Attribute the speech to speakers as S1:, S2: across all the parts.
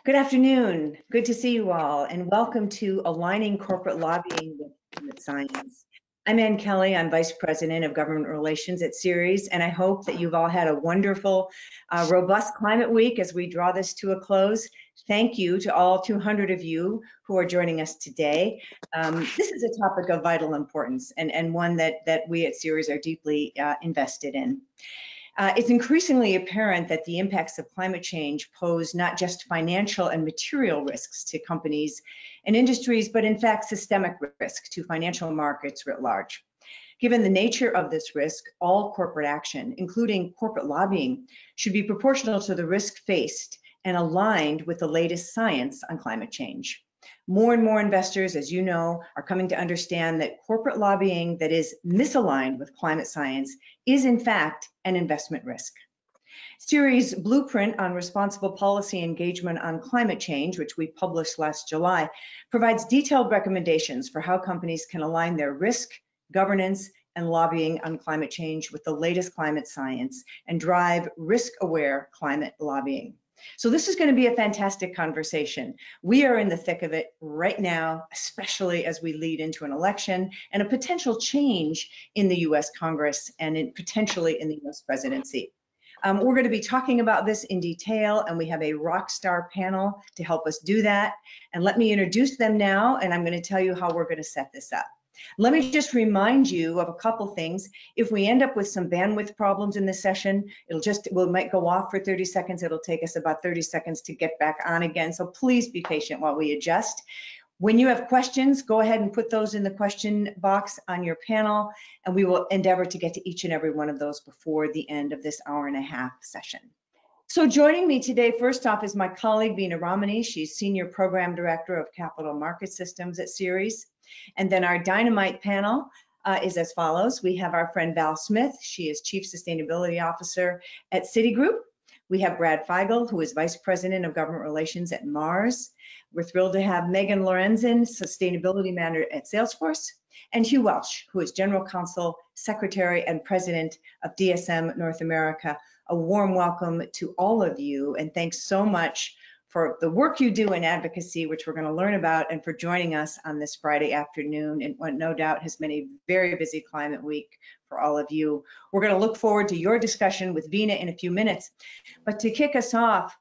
S1: Good afternoon. Good to see you all, and welcome to Aligning Corporate Lobbying with Climate Science. I'm Ann Kelly. I'm Vice President of Government Relations at Ceres, and I hope that you've all had a wonderful, robust climate week as we draw this to a close. Thank you to all 200 of you who are joining us today. This is a topic of vital importance and one that we at Ceres are deeply invested in. It's increasingly apparent that the impacts of climate change pose not just financial and material risks to companies and industries, but in fact systemic risk to financial markets writ large. Given the nature of this risk, all corporate action, including corporate lobbying, should be proportional to the risk faced and aligned with the latest science on climate change. More and more investors, as you know, are coming to understand that corporate lobbying that is misaligned with climate science is in fact an investment risk. Ceres Blueprint on Responsible Policy Engagement on Climate Change, which we published last July, provides detailed recommendations for how companies can align their risk, governance, and lobbying on climate change with the latest climate science and drive risk-aware climate lobbying. So this is going to be a fantastic conversation. We are in the thick of it right now, especially as we lead into an election and a potential change in the US Congress and potentially in the US presidency. We're going to be talking about this in detail, and we have a rock star panel to help us do that. And let me introduce them now, and I'm going to tell you how we're going to set this up. Let me just remind you of a couple things. If we end up with some bandwidth problems in this session, we might go off for 30 seconds. It'll take us about 30 seconds to get back on again. So please be patient while we adjust. When you have questions, go ahead and put those in the question box on your panel, and we will endeavor to get to each and every one of those before the end of this hour-and-a-half session. So joining me today, first off, is my colleague, Veena Ramani. She's Senior Program Director of Capital Market Systems at Ceres. And then our dynamite panel is as follows. We have our friend Val Smith. She is Chief Sustainability Officer at Citigroup. We have Brad Feigl, who is Vice President of Government Relations at Mars. We're thrilled to have Megan Lorenzen, Sustainability Manager at Salesforce, and Hugh Welch, who is General Counsel, Secretary, and President of DSM North America. A warm welcome to all of you, and thanks so much for the work you do in advocacy, which we're going to learn about, and for joining us on this Friday afternoon in what no doubt has been a very busy climate week for all of you. We're going to look forward to your discussion with Veena in a few minutes. But to kick us off,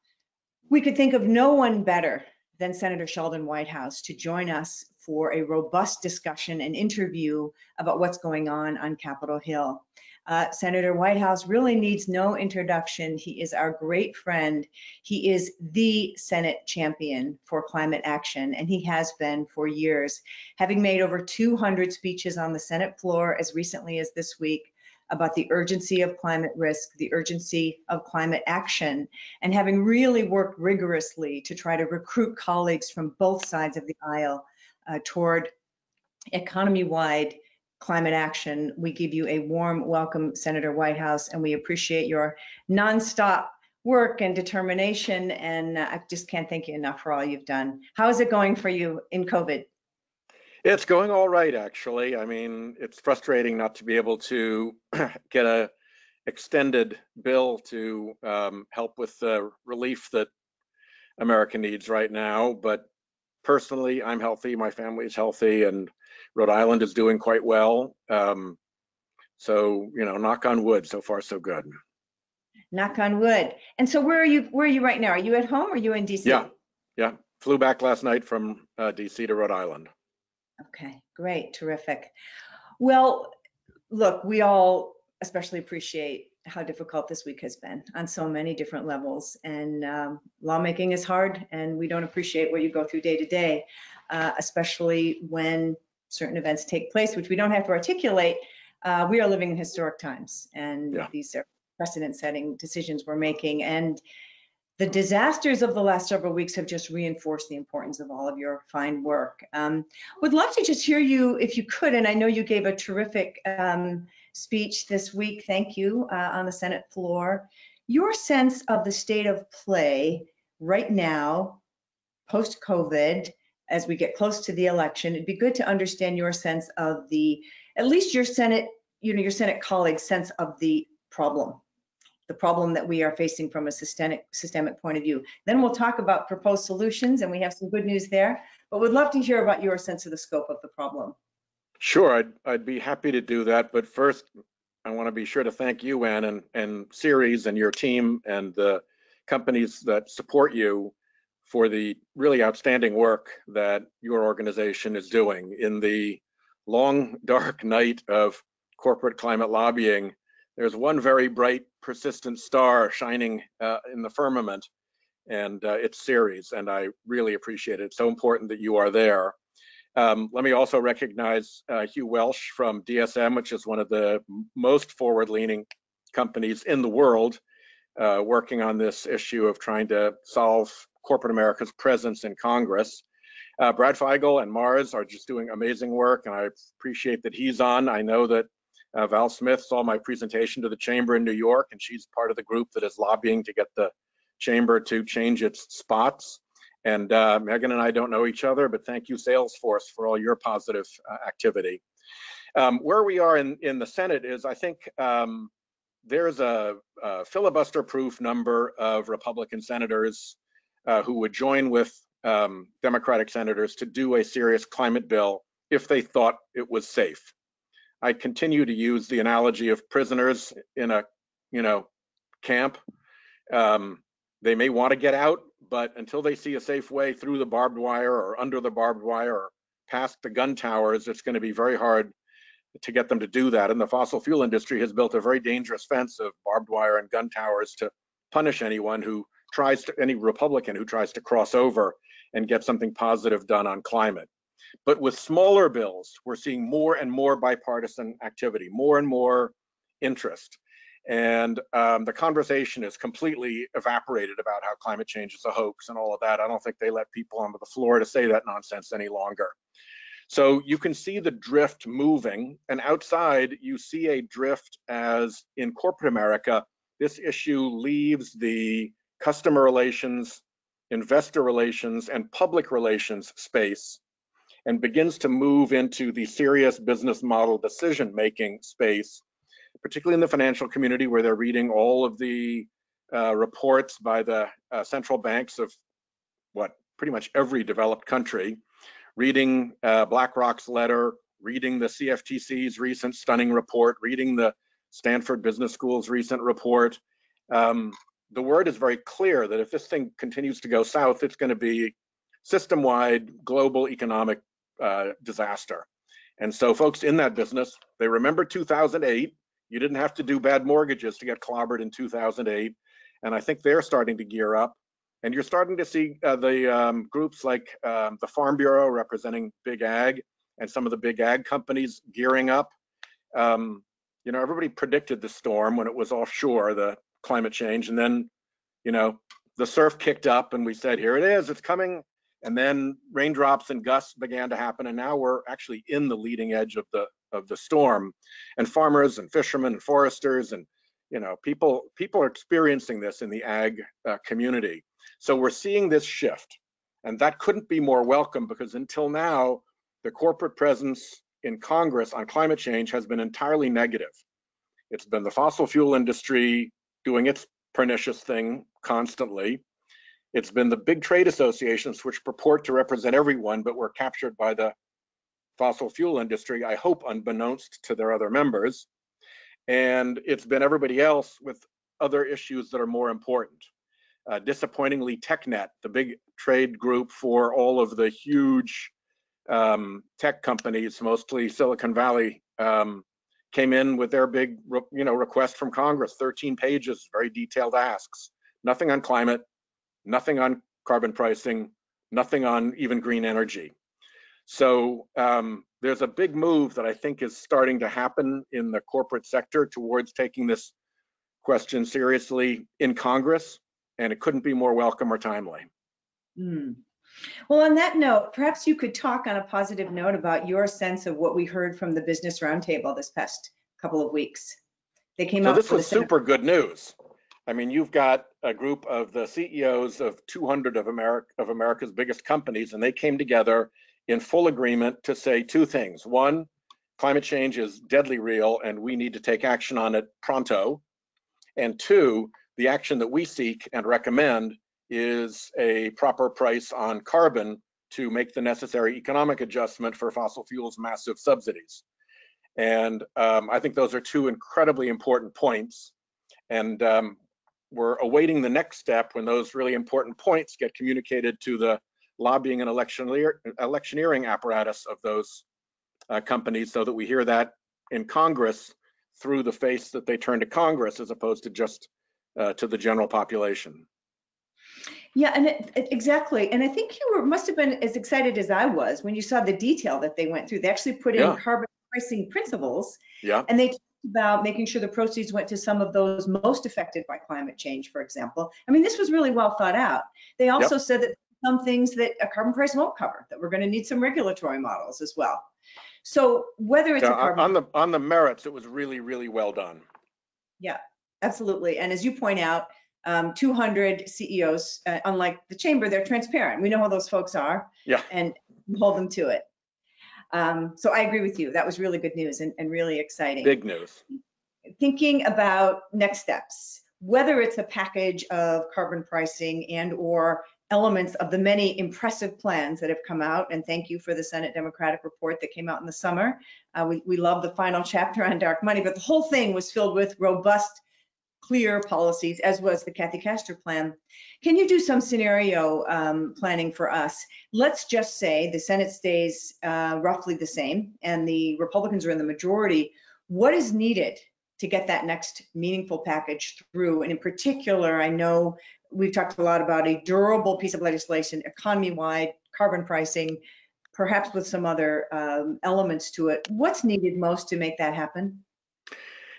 S1: we could think of no one better than Senator Sheldon Whitehouse to join us for a robust discussion and interview about what's going on Capitol Hill. Senator Whitehouse really needs no introduction. He is our great friend. He is the Senate champion for climate action, and he has been for years, having made over 200 speeches on the Senate floor as recently as this week about the urgency of climate risk, the urgency of climate action, and having really worked rigorously to try to recruit colleagues from both sides of the aisle toward economy-wide climate action. We give you a warm welcome, Senator Whitehouse, and we appreciate your nonstop work and determination, and I just can't thank you enough for all you've done. How is it going for you in COVID?
S2: It's going all right, actually. I mean, it's frustrating not to be able to get a extended bill to help with the relief that America needs right now, but personally, I'm healthy, my family is healthy, and Rhode Island is doing quite well. So, you know, knock on wood, so far so good.
S1: Knock on wood. And so where are you right now? Are you at home or are you in DC?
S2: Yeah. Flew back last night from DC to Rhode Island.
S1: Okay, great, terrific. Well, look, we all especially appreciate how difficult this week has been on so many different levels, and lawmaking is hard, and we don't appreciate what you go through day to day, especially when certain events take place, which we don't have to articulate. We are living in historic times, and these are precedent-setting decisions we're making, and the disasters of the last several weeks have just reinforced the importance of all of your fine work. Would love to just hear you, if you could, and I know you gave a terrific speech this week, thank you, on the Senate floor. Your sense of the state of play right now, post-COVID, as we get close to the election, it'd be good to understand your sense of at least your Senate colleagues' sense of the problem, the problem that we are facing from a systemic point of view. Then we'll talk about proposed solutions, and we have some good news there, but we'd love to hear about your sense of the scope of the problem.
S2: Sure, I'd be happy to do that. But first, I want to be sure to thank you, Ann, and Ceres and your team and the companies that support you for the really outstanding work that your organization is doing. In the long, dark night of corporate climate lobbying, there's one very bright, persistent star shining in the firmament, and it's Ceres, and I really appreciate it. It's so important that you are there. Let me also recognize Hugh Welsh from DSM, which is one of the most forward-leaning companies in the world, working on this issue of trying to solve corporate America's presence in Congress. Brad Feigl and Mars are just doing amazing work, and I appreciate that he's on. I know that Val Smith saw my presentation to the chamber in New York, and she's part of the group that is lobbying to get the chamber to change its spots. And Megan and I don't know each other, but thank you, Salesforce, for all your positive activity. Where we are in the Senate is, I think, there's a filibuster-proof number of Republican senators who would join with Democratic senators to do a serious climate bill if they thought it was safe. I continue to use the analogy of prisoners in a, camp. They may want to get out, but until they see a safe way through the barbed wire or under the barbed wire or past the gun towers, it's going to be very hard to get them to do that. And the fossil fuel industry has built a very dangerous fence of barbed wire and gun towers to punish anyone who tries to, any Republican who tries to cross over and get something positive done on climate. But with smaller bills, we're seeing more and more bipartisan activity, more and more interest. And the conversation is completely evaporated about how climate change is a hoax and all of that. I don't think they let people onto the floor to say that nonsense any longer. So you can see the drift moving, and outside you see a drift as in corporate America, this issue leaves the customer relations, investor relations, and public relations space and begins to move into the serious business model decision-making space, particularly in the financial community, where they're reading all of the reports by the central banks of pretty much every developed country, reading BlackRock's letter, reading the CFTC's recent stunning report, reading the Stanford Business School's recent report. The word is very clear that if this thing continues to go south, it's going to be system-wide global economic disaster. And so folks in that business, they remember 2008. You didn't have to do bad mortgages to get clobbered in 2008. And I think they're starting to gear up. And you're starting to see the groups like the Farm Bureau representing big ag and some of the big ag companies gearing up. Everybody predicted the storm when it was offshore, the climate change. And then, the surf kicked up and we said, here it is, it's coming. And then raindrops and gusts began to happen. And now we're actually in the leading edge of the storm. And farmers and fishermen and foresters and, people are experiencing this in the ag community. So we're seeing this shift, and that couldn't be more welcome, because until now, the corporate presence in Congress on climate change has been entirely negative. It's been the fossil fuel industry doing its pernicious thing constantly. It's been the big trade associations, which purport to represent everyone, but were captured by the fossil fuel industry, I hope unbeknownst to their other members. And it's been everybody else with other issues that are more important. Disappointingly, TechNet, the big trade group for all of the huge tech companies, mostly Silicon Valley, came in with their big, request from Congress, 13 pages, very detailed asks. Nothing on climate, nothing on carbon pricing, nothing on even green energy. So there's a big move that I think is starting to happen in the corporate sector towards taking this question seriously in Congress, and it couldn't be more welcome or timely.
S1: Well, on that note, perhaps you could talk on a positive note about your sense of what we heard from the Business Roundtable this past couple of weeks. They came out.
S2: So this was super good news. I mean, you've got a group of the CEOs of 200 of America's biggest companies, and they came together in full agreement to say two things. One, climate change is deadly real, and we need to take action on it pronto. And two, the action that we seek and recommend is a proper price on carbon to make the necessary economic adjustment for fossil fuels' massive subsidies. And I think those are two incredibly important points. And we're awaiting the next step when those really important points get communicated to the lobbying and electioneering apparatus of those companies, so that we hear that in Congress through the face that they turn to Congress, as opposed to just to the general population.
S1: Yeah, and exactly. And I think you must have been as excited as I was when you saw the detail that they went through. They actually put in carbon pricing principles, and they talked about making sure the proceeds went to some of those most affected by climate change, for example. I mean, this was really well thought out. They also said that some things that a carbon price won't cover, that we're going to need some regulatory models as well. So whether it's a carbon
S2: on the merits, it was really, really well done.
S1: Yeah, absolutely. And as you point out, 200 CEOs, unlike the chamber, they're transparent. We know how those folks are, and hold them to it. So I agree with you. That was really good news and really exciting.
S2: Big news.
S1: Thinking about next steps, whether it's a package of carbon pricing and or elements of the many impressive plans that have come out, and thank you for the Senate Democratic report that came out in the summer. We love the final chapter on dark money, but the whole thing was filled with robust, clear policies, as was the Kathy Castor plan. Can you do some scenario planning for us? Let's just say the Senate stays roughly the same and the Republicans are in the majority. What is needed to get that next meaningful package through? And in particular, I know we've talked a lot about a durable piece of legislation, economy-wide, carbon pricing, perhaps with some other elements to it. What's needed most to make that happen?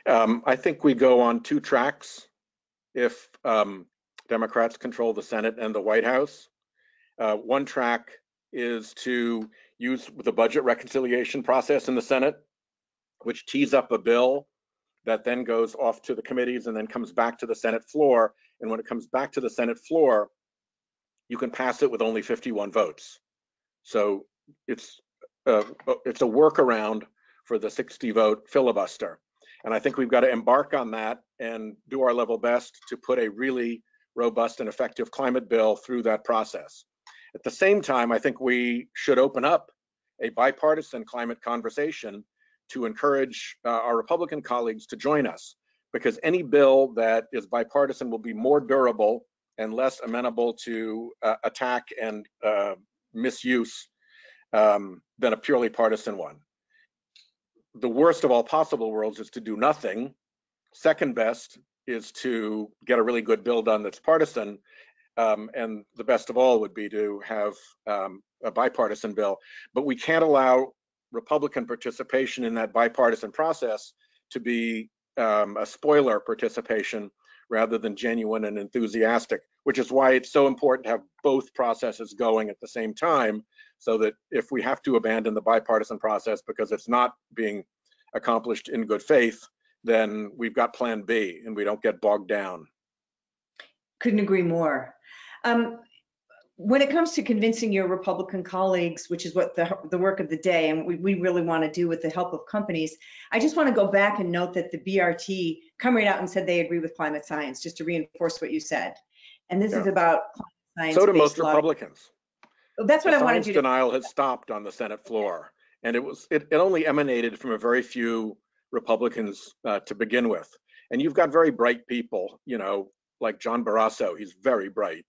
S2: I think we go on two tracks if Democrats control the Senate and the White House. One track is to use the budget reconciliation process in the Senate, which tees up a bill that then goes off to the committees and then comes back to the Senate floor. And when it comes back to the Senate floor, you can pass it with only 51 votes. So it's a workaround for the 60-vote filibuster. And I think we've got to embark on that and do our level best to put a really robust and effective climate bill through that process. At the same time, I think we should open up a bipartisan climate conversation to encourage our Republican colleagues to join us, because any bill that is bipartisan will be more durable and less amenable to attack and misuse than a purely partisan one. The worst of all possible worlds is to do nothing. Second best is to get a really good bill done that's partisan. And the best of all would be to have a bipartisan bill. But we can't allow Republican participation in that bipartisan process to be a spoiler participation rather than genuine and enthusiastic, which is why it's so important to have both processes going at the same time, so that if we have to abandon the bipartisan process because it's not being accomplished in good faith, then we've got plan B and we don't get bogged down.
S1: Couldn't agree more. When it comes to convincing your Republican colleagues, which is what the work of the day, and we really want to do with the help of companies, I just want to go back and note that the BRT come right out and said they agree with climate science, just to reinforce what you said. And this is about climate science.
S2: So do most Republicans.
S1: That's what I wanted you to.
S2: Denial has stopped on the Senate floor, and it only emanated from a very few Republicans to begin with. And you've got very bright people, you know, like John Barrasso. He's very bright,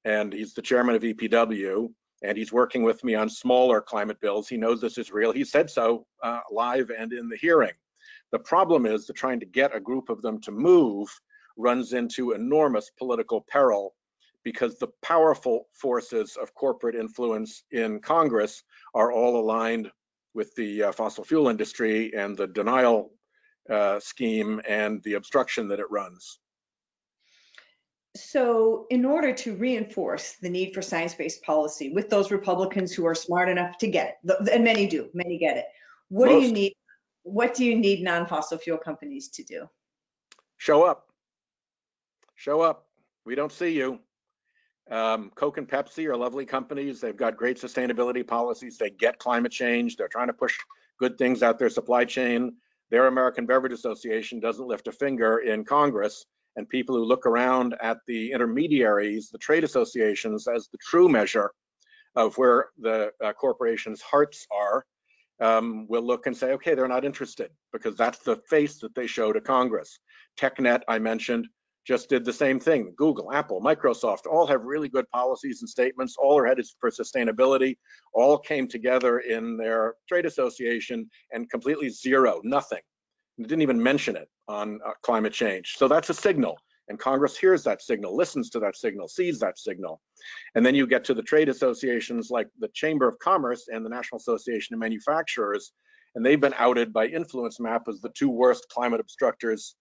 S2: and he's the chairman of EPW, and he's working with me on smaller climate bills. He knows this is real. He said so live and in the hearing. The problem is that trying to get a group of them to move runs into enormous political peril, because the powerful forces of corporate influence in Congress are all aligned with the fossil fuel industry and the denial scheme and the obstruction that it runs.
S1: So in order to reinforce the need for science-based policy with those Republicans who are smart enough to get it, and many do, many get it, what do you need? What do you need non-fossil fuel companies to do?
S2: Show up. Show up. We don't see you. Coke and Pepsi are lovely companies. They've got great sustainability policies. They get climate change. They're trying to push good things out their supply chain. Their American Beverage Association doesn't lift a finger in Congress, and people who look around at the intermediaries, the trade associations, as the true measure of where the corporations' hearts are, will look and say, okay, they're not interested, because that's the face that they show to Congress. TechNet, I mentioned, just did the same thing. Google, Apple, Microsoft, all have really good policies and statements, all are headed for sustainability, all came together in their trade association and completely zero, nothing. They didn't even mention it on climate change. So that's a signal, and Congress hears that signal, listens to that signal, sees that signal. And then you get to the trade associations like the Chamber of Commerce and the National Association of Manufacturers, and they've been outed by Influence Map as the two worst climate obstructors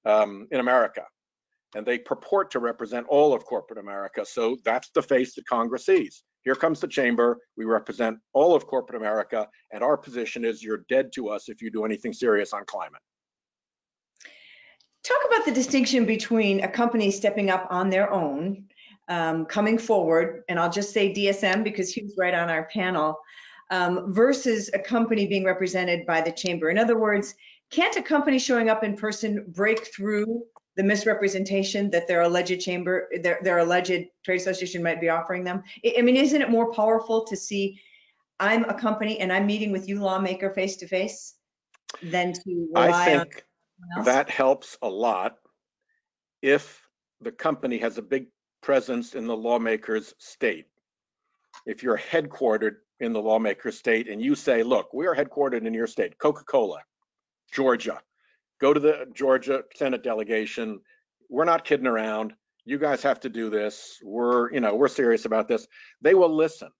S2: in America. And they purport to represent all of corporate America. So that's the face that Congress sees. Here comes the chamber. We represent all of corporate America, and our position is you're dead to us if you do anything serious on climate.
S1: Talk about the distinction between a company stepping up on their own, coming forward, and I'll just say DSM because he was right on our panel, versus a company being represented by the chamber. In other words, can't a company showing up in person break through the misrepresentation that their alleged chamber, their alleged trade association might be offering them? I mean, isn't it more powerful to see I'm a company and I'm meeting with you, lawmaker, face to face, than to rely
S2: I think
S1: on someone else?
S2: that helps a lot if the company has a big presence in the lawmaker's state. If you're headquartered in the lawmaker's state and you say, look, we are headquartered in your state, Coca-Cola, Georgia, go to the Georgia Senate delegation. We're not kidding around. You guys have to do this. We're serious about this. They will listen.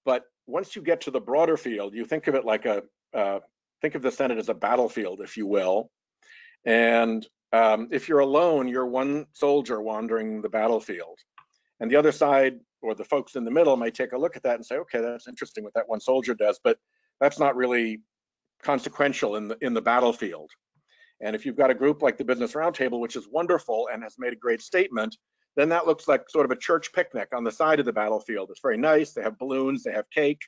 S2: But once you get to the broader field, you think of it like think of the Senate as a battlefield, if you will. And if you're alone, you're one soldier wandering the battlefield. And the other side, or the folks in the middle, might take a look at that and say, okay, that's interesting what that one soldier does, but that's not really consequential in the battlefield. And if you've got a group like the Business Roundtable, which is wonderful and has made a great statement, then that looks like sort of a church picnic on the side of the battlefield. It's very nice. They have balloons, they have cake.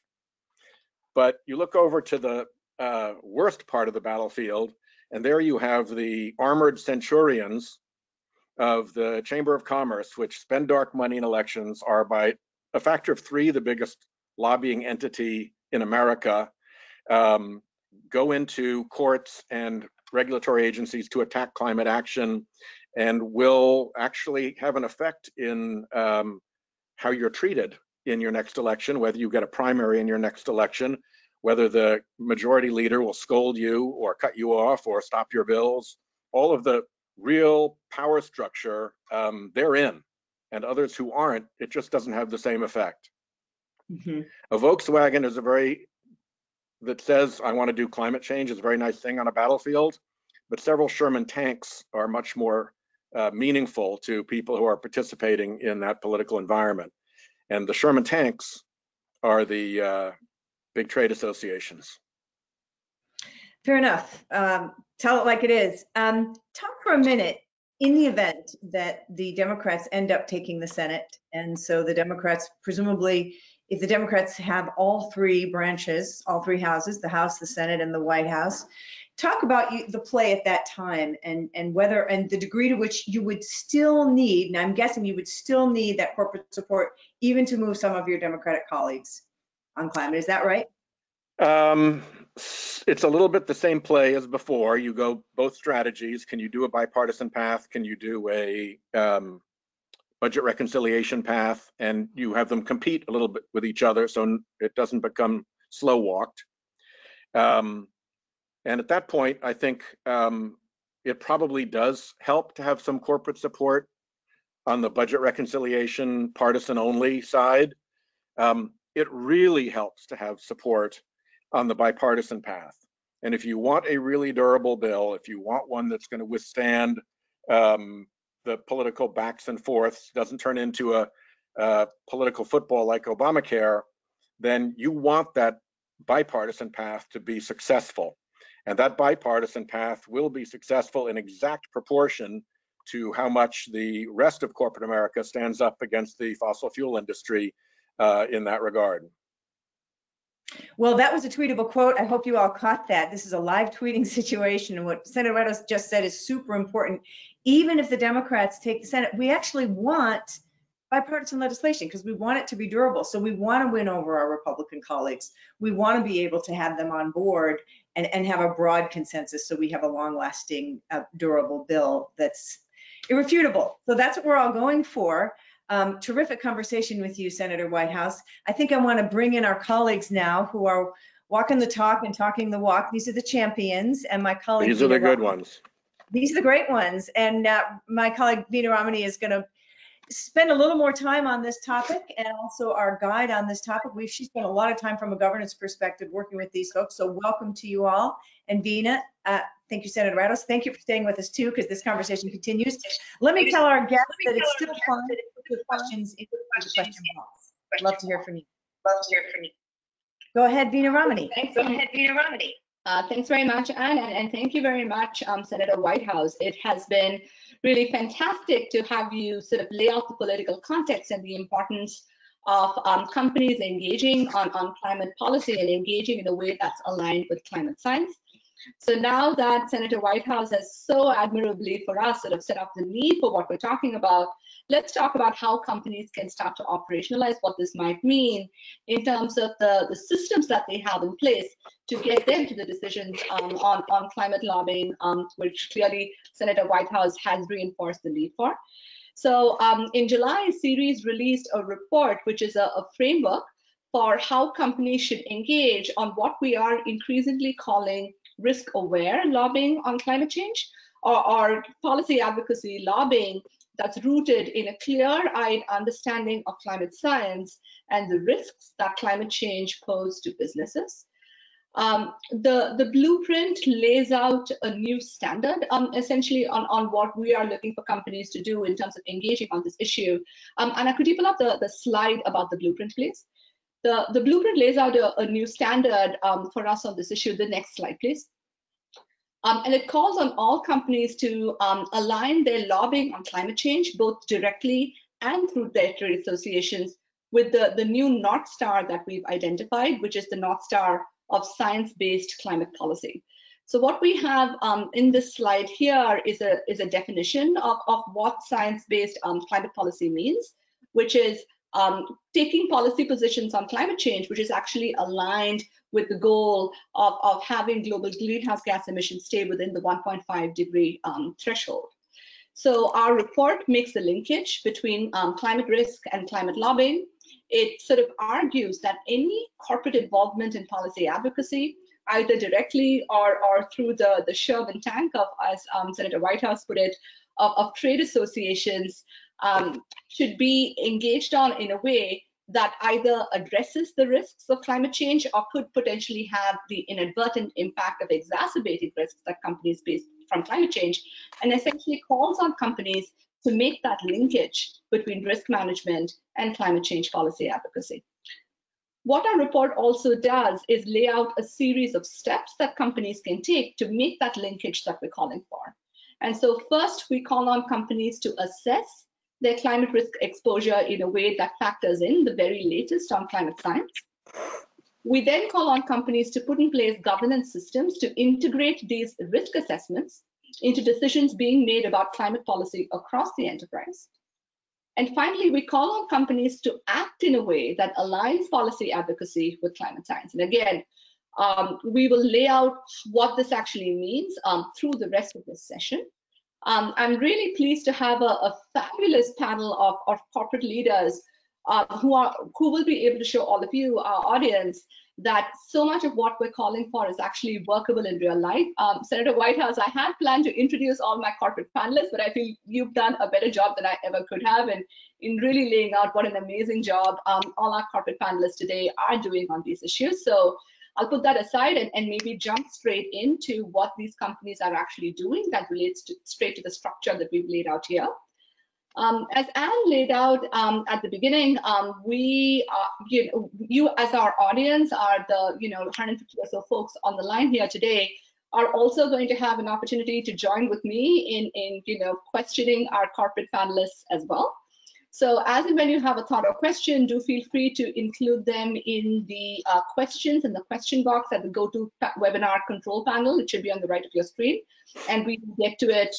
S2: But you look over to the worst part of the battlefield, and there you have the armored centurions of the Chamber of Commerce, which spend dark money in elections, are by a factor of 3 the biggest lobbying entity in America, go into courts and regulatory agencies to attack climate action, and will actually have an effect in how you're treated in your next election, whether you get a primary in your next election, whether the majority leader will scold you or cut you off or stop your bills. All of the real power structure they're in, and others who aren't, it just doesn't have the same effect.
S1: Mm-hmm.
S2: A Volkswagen is that says, I want to do climate change, is a very nice thing on a battlefield, but several Sherman tanks are much more meaningful to people who are participating in that political environment. And the Sherman tanks are the big trade associations.
S1: Fair enough. Tell it like it is. Talk for a minute, in the event that the Democrats end up taking the Senate, and so the Democrats, presumably, if the Democrats have all 3 branches, all 3 houses, the House, the Senate, and the White House, talk about the play at that time, and whether, and the degree to which you would still need, and I'm guessing you would still need that corporate support even to move some of your Democratic colleagues on climate. Is that right?
S2: It's a little bit the same play as before. You go both strategies. Can you do a bipartisan path? Can you do a budget reconciliation path? And you have them compete a little bit with each other so it doesn't become slow walked. And at that point, I think it probably does help to have some corporate support on the budget reconciliation partisan only side. It really helps to have support on the bipartisan path. And if you want a really durable bill, if you want one that's going to withstand the political backs and forths, doesn't turn into a political football like Obamacare, then you want that bipartisan path to be successful. And that bipartisan path will be successful in exact proportion to how much the rest of corporate America stands up against the fossil fuel industry in that regard.
S1: Well, that was a tweetable quote. I hope you all caught that. This is a live tweeting situation, and what Senator Reynolds just said is super important. Even if the Democrats take the Senate, we actually want bipartisan legislation because we want it to be durable. So we want to win over our Republican colleagues. We want to be able to have them on board and have a broad consensus so we have a long-lasting, durable bill that's irrefutable. So that's what we're all going for. Terrific conversation with you, Senator Whitehouse. I think I want to bring in our colleagues now who are walking the talk and talking the walk. These are the champions, and my colleague.
S2: These are the good ones.
S1: These are the great ones, and my colleague Veena Ramani is going to spend a little more time on this topic, and also our guide on this topic. She spent a lot of time from a governance perspective working with these folks, so welcome to you all. And Veena, thank you, Senator Rados. Thank you for staying with us too, because this conversation continues. Let me tell our guests that it's still fun to put questions into the question box. I'd love to hear from you. Go ahead, Veena Ramani.
S3: Thanks very much, Anne, and thank you very much, Senator Whitehouse. It has been really fantastic to have you sort of lay out the political context and the importance of companies engaging on climate policy and engaging in a way that's aligned with climate science. So now that Senator Whitehouse has so admirably for us sort of set up the need for what we're talking about, let's talk about how companies can start to operationalize what this might mean in terms of the systems that they have in place to get them to the decisions on climate lobbying, which clearly Senator Whitehouse has reinforced the need for. So in July, Ceres released a report, which is a framework for how companies should engage on what we are increasingly calling risk-aware lobbying on climate change, or policy advocacy lobbying that's rooted in a clear-eyed understanding of climate science and the risks that climate change pose to businesses. The blueprint lays out a new standard, essentially on what we are looking for companies to do in terms of engaging on this issue. Anna, could you pull up the slide about the blueprint, please? The blueprint lays out a new standard for us on this issue. The next slide, please. And it calls on all companies to align their lobbying on climate change, both directly and through their trade associations, with the new North Star that we've identified, which is the North Star of science-based climate policy. So what we have in this slide here is a definition of what science-based climate policy means, which is taking policy positions on climate change, which is actually aligned with the goal of having global greenhouse gas emissions stay within the 1.5 degree threshold. So our report makes the linkage between climate risk and climate lobbying. It sort of argues that any corporate involvement in policy advocacy, either directly or through the Sherman tank of, as Senator Whitehouse put it, of trade associations, should be engaged on in a way that either addresses the risks of climate change or could potentially have the inadvertent impact of exacerbating risks that companies face from climate change, and essentially calls on companies to make that linkage between risk management and climate change policy advocacy. What our report also does is lay out a series of steps that companies can take to make that linkage that we're calling for. And so first, we call on companies to assess their climate risk exposure in a way that factors in the very latest on climate science. We then call on companies to put in place governance systems to integrate these risk assessments into decisions being made about climate policy across the enterprise. And finally, we call on companies to act in a way that aligns policy advocacy with climate science. And again, we will lay out what this actually means through the rest of this session. I'm really pleased to have a fabulous panel of corporate leaders who will be able to show all of you, our audience, that so much of what we're calling for is actually workable in real life. Senator Whitehouse, I had planned to introduce all my corporate panelists, but I feel you've done a better job than I ever could have in really laying out what an amazing job all our corporate panelists today are doing on these issues. So I'll put that aside and maybe jump straight into what these companies are actually doing that relates straight to the structure that we've laid out here. As Anne laid out at the beginning, you as our audience are the 150 or so folks on the line here today are also going to have an opportunity to join with me in questioning our corporate panelists as well. So as and when you have a thought or question, do feel free to include them in the questions in the question box at the GoToWebinar control panel. It should be on the right of your screen. And we will get to it,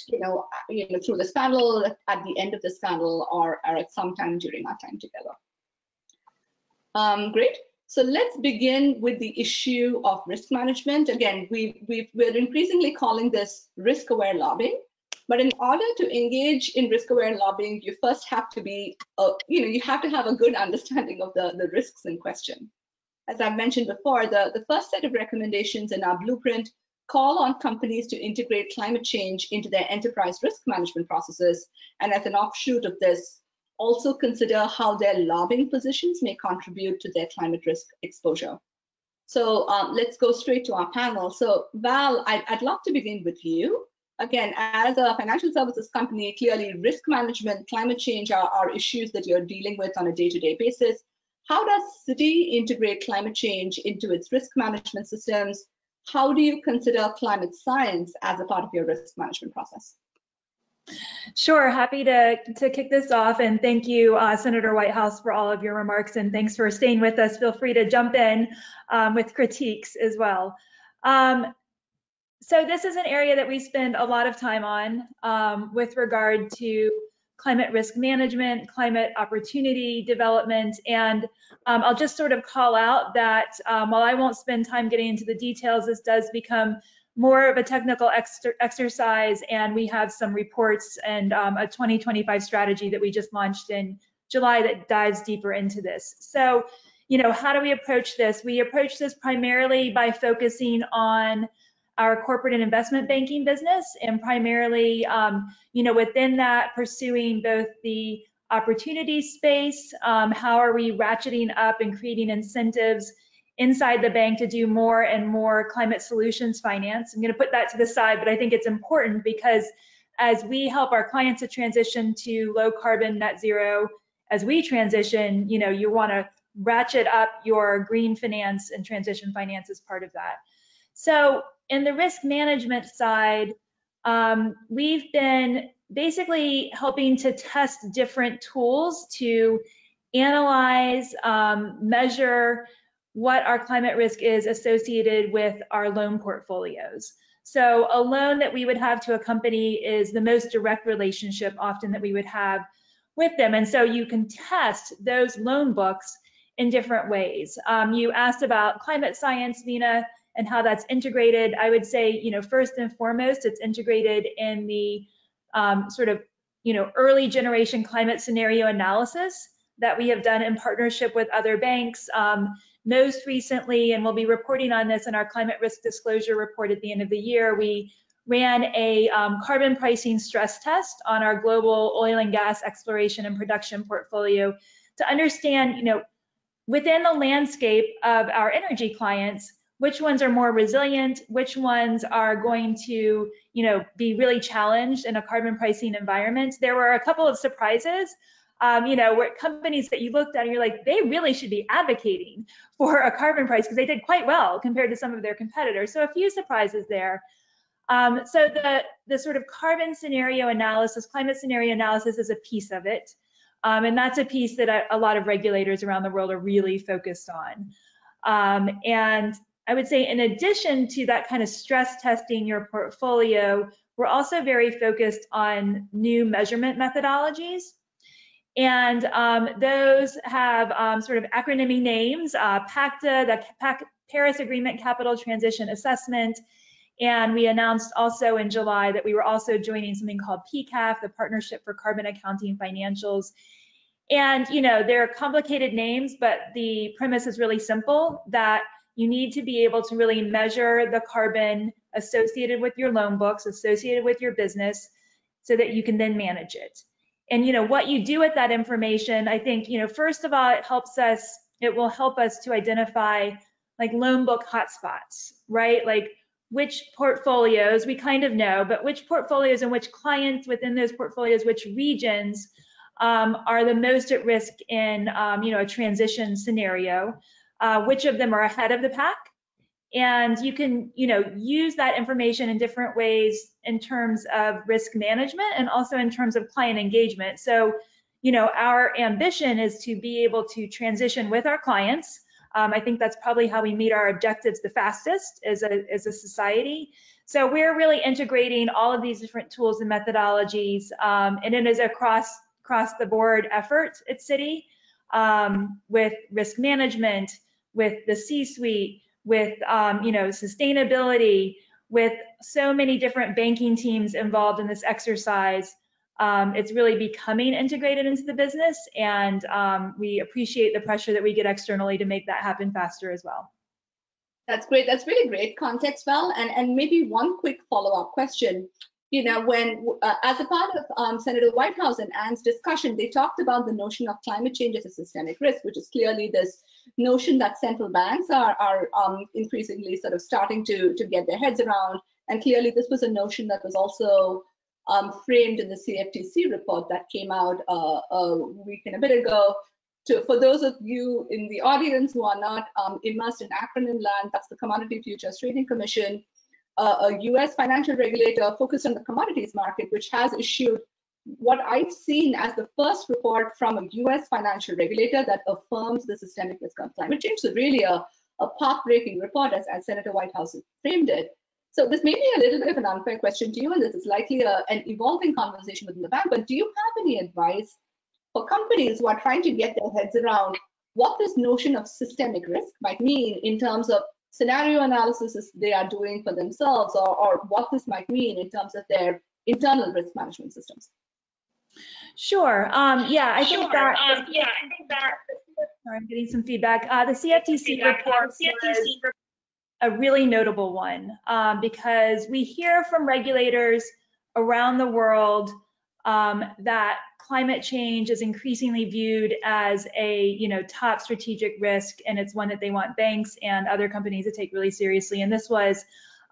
S3: through this panel, at the end of this panel, or at some time during our time together. Great. So let's begin with the issue of risk management. Again, we're increasingly calling this risk-aware lobbying. But in order to engage in risk-aware lobbying, you first have to be, you have to have a good understanding of the risks in question. As I mentioned before, the first set of recommendations in our blueprint call on companies to integrate climate change into their enterprise risk management processes, and as an offshoot of this, also consider how their lobbying positions may contribute to their climate risk exposure. So let's go straight to our panel. So Val, I'd love to begin with you. Again, as a financial services company, clearly risk management, climate change are issues that you're dealing with on a day-to-day basis. How does Citi integrate climate change into its risk management systems? How do you consider climate science as a part of your risk management process?
S4: Sure, happy to kick this off, and thank you, Senator Whitehouse, for all of your remarks, and thanks for staying with us. Feel free to jump in with critiques as well. So this is an area that we spend a lot of time on with regard to climate risk management, climate opportunity development, and I'll just sort of call out that while I won't spend time getting into the details, this does become more of a technical exercise, and we have some reports and a 2025 strategy that we just launched in July that dives deeper into this. So, how do we approach this? We approach this primarily by focusing on our corporate and investment banking business, and primarily, within that, pursuing both the opportunity space, how are we ratcheting up and creating incentives inside the bank to do more and more climate solutions finance. I'm going to put that to the side, but I think it's important because as we help our clients to transition to low carbon net zero, as we transition, you want to ratchet up your green finance and transition finance as part of that. So in the risk management side, we've been basically helping to test different tools to analyze, measure what our climate risk is associated with our loan portfolios. So a loan that we would have to a company is the most direct relationship often that we would have with them. And so you can test those loan books in different ways. You asked about climate science, Veena, and how that's integrated. I would say, first and foremost, it's integrated in the early generation climate scenario analysis that we have done in partnership with other banks. Most recently, and we'll be reporting on this in our climate risk disclosure report at the end of the year, we ran a carbon pricing stress test on our global oil and gas exploration and production portfolio to understand, within the landscape of our energy clients, which ones are more resilient, which ones are going to, be really challenged in a carbon pricing environment. There were a couple of surprises. Where companies that you looked at and you're like, they really should be advocating for a carbon price because they did quite well compared to some of their competitors. So a few surprises there. So the sort of carbon scenario analysis, climate scenario analysis is a piece of it. And that's a piece that a lot of regulators around the world are really focused on. And I would say in addition to that kind of stress testing your portfolio, we're also very focused on new measurement methodologies. And those have sort of acronymy names, PACTA, the Paris Agreement Capital Transition Assessment. And we announced also in July that we were also joining something called PCAF, the Partnership for Carbon Accounting Financials. And, they're complicated names, but the premise is really simple, that you need to be able to really measure the carbon associated with your loan books, associated with your business, so that you can then manage it. And what you do with that information, I think, first of all, it will help us to identify like loan book hotspots, right? Like which portfolios, we kind of know, but which portfolios and which clients within those portfolios, which regions are the most at risk in, a transition scenario, which of them are ahead of the pack. And you can, use that information in different ways in terms of risk management and also in terms of client engagement. So, our ambition is to be able to transition with our clients. I think that's probably how we meet our objectives the fastest as a society. So we're really integrating all of these different tools and methodologies, and it is a across the board effort at Citi, with risk management, with the C-suite, with sustainability, with so many different banking teams involved in this exercise. It's really becoming integrated into the business, and we appreciate the pressure that we get externally to make that happen faster as well.
S3: That's great. That's really great context, Val. And maybe one quick follow-up question. When as a part of Senator Whitehouse and Ann's discussion, they talked about the notion of climate change as a systemic risk, which is clearly this notion that central banks are increasingly sort of starting to get their heads around. And clearly, this was a notion that was also framed in the CFTC report that came out a week and a bit ago. For those of you in the audience who are not immersed in acronym land, that's the Commodity Futures Trading Commission, a US financial regulator focused on the commodities market, which has issued what I've seen as the first report from a US financial regulator that affirms the systemic risk of climate change. So really a path-breaking report, as Senator Whitehouse framed it. So this may be a little bit of an unfair question to you, and this is likely an evolving conversation within the bank, but do you have any advice for companies who are trying to get their heads around what this notion of systemic risk might mean in terms of scenario analysis they are doing for themselves, or what this might mean in terms of their internal risk management systems?
S4: Sure. I think that. Sorry, I'm getting some feedback. The CFTC report was a really notable one, because we hear from regulators around the world that climate change is increasingly viewed as a top strategic risk, and it's one that they want banks and other companies to take really seriously. And this was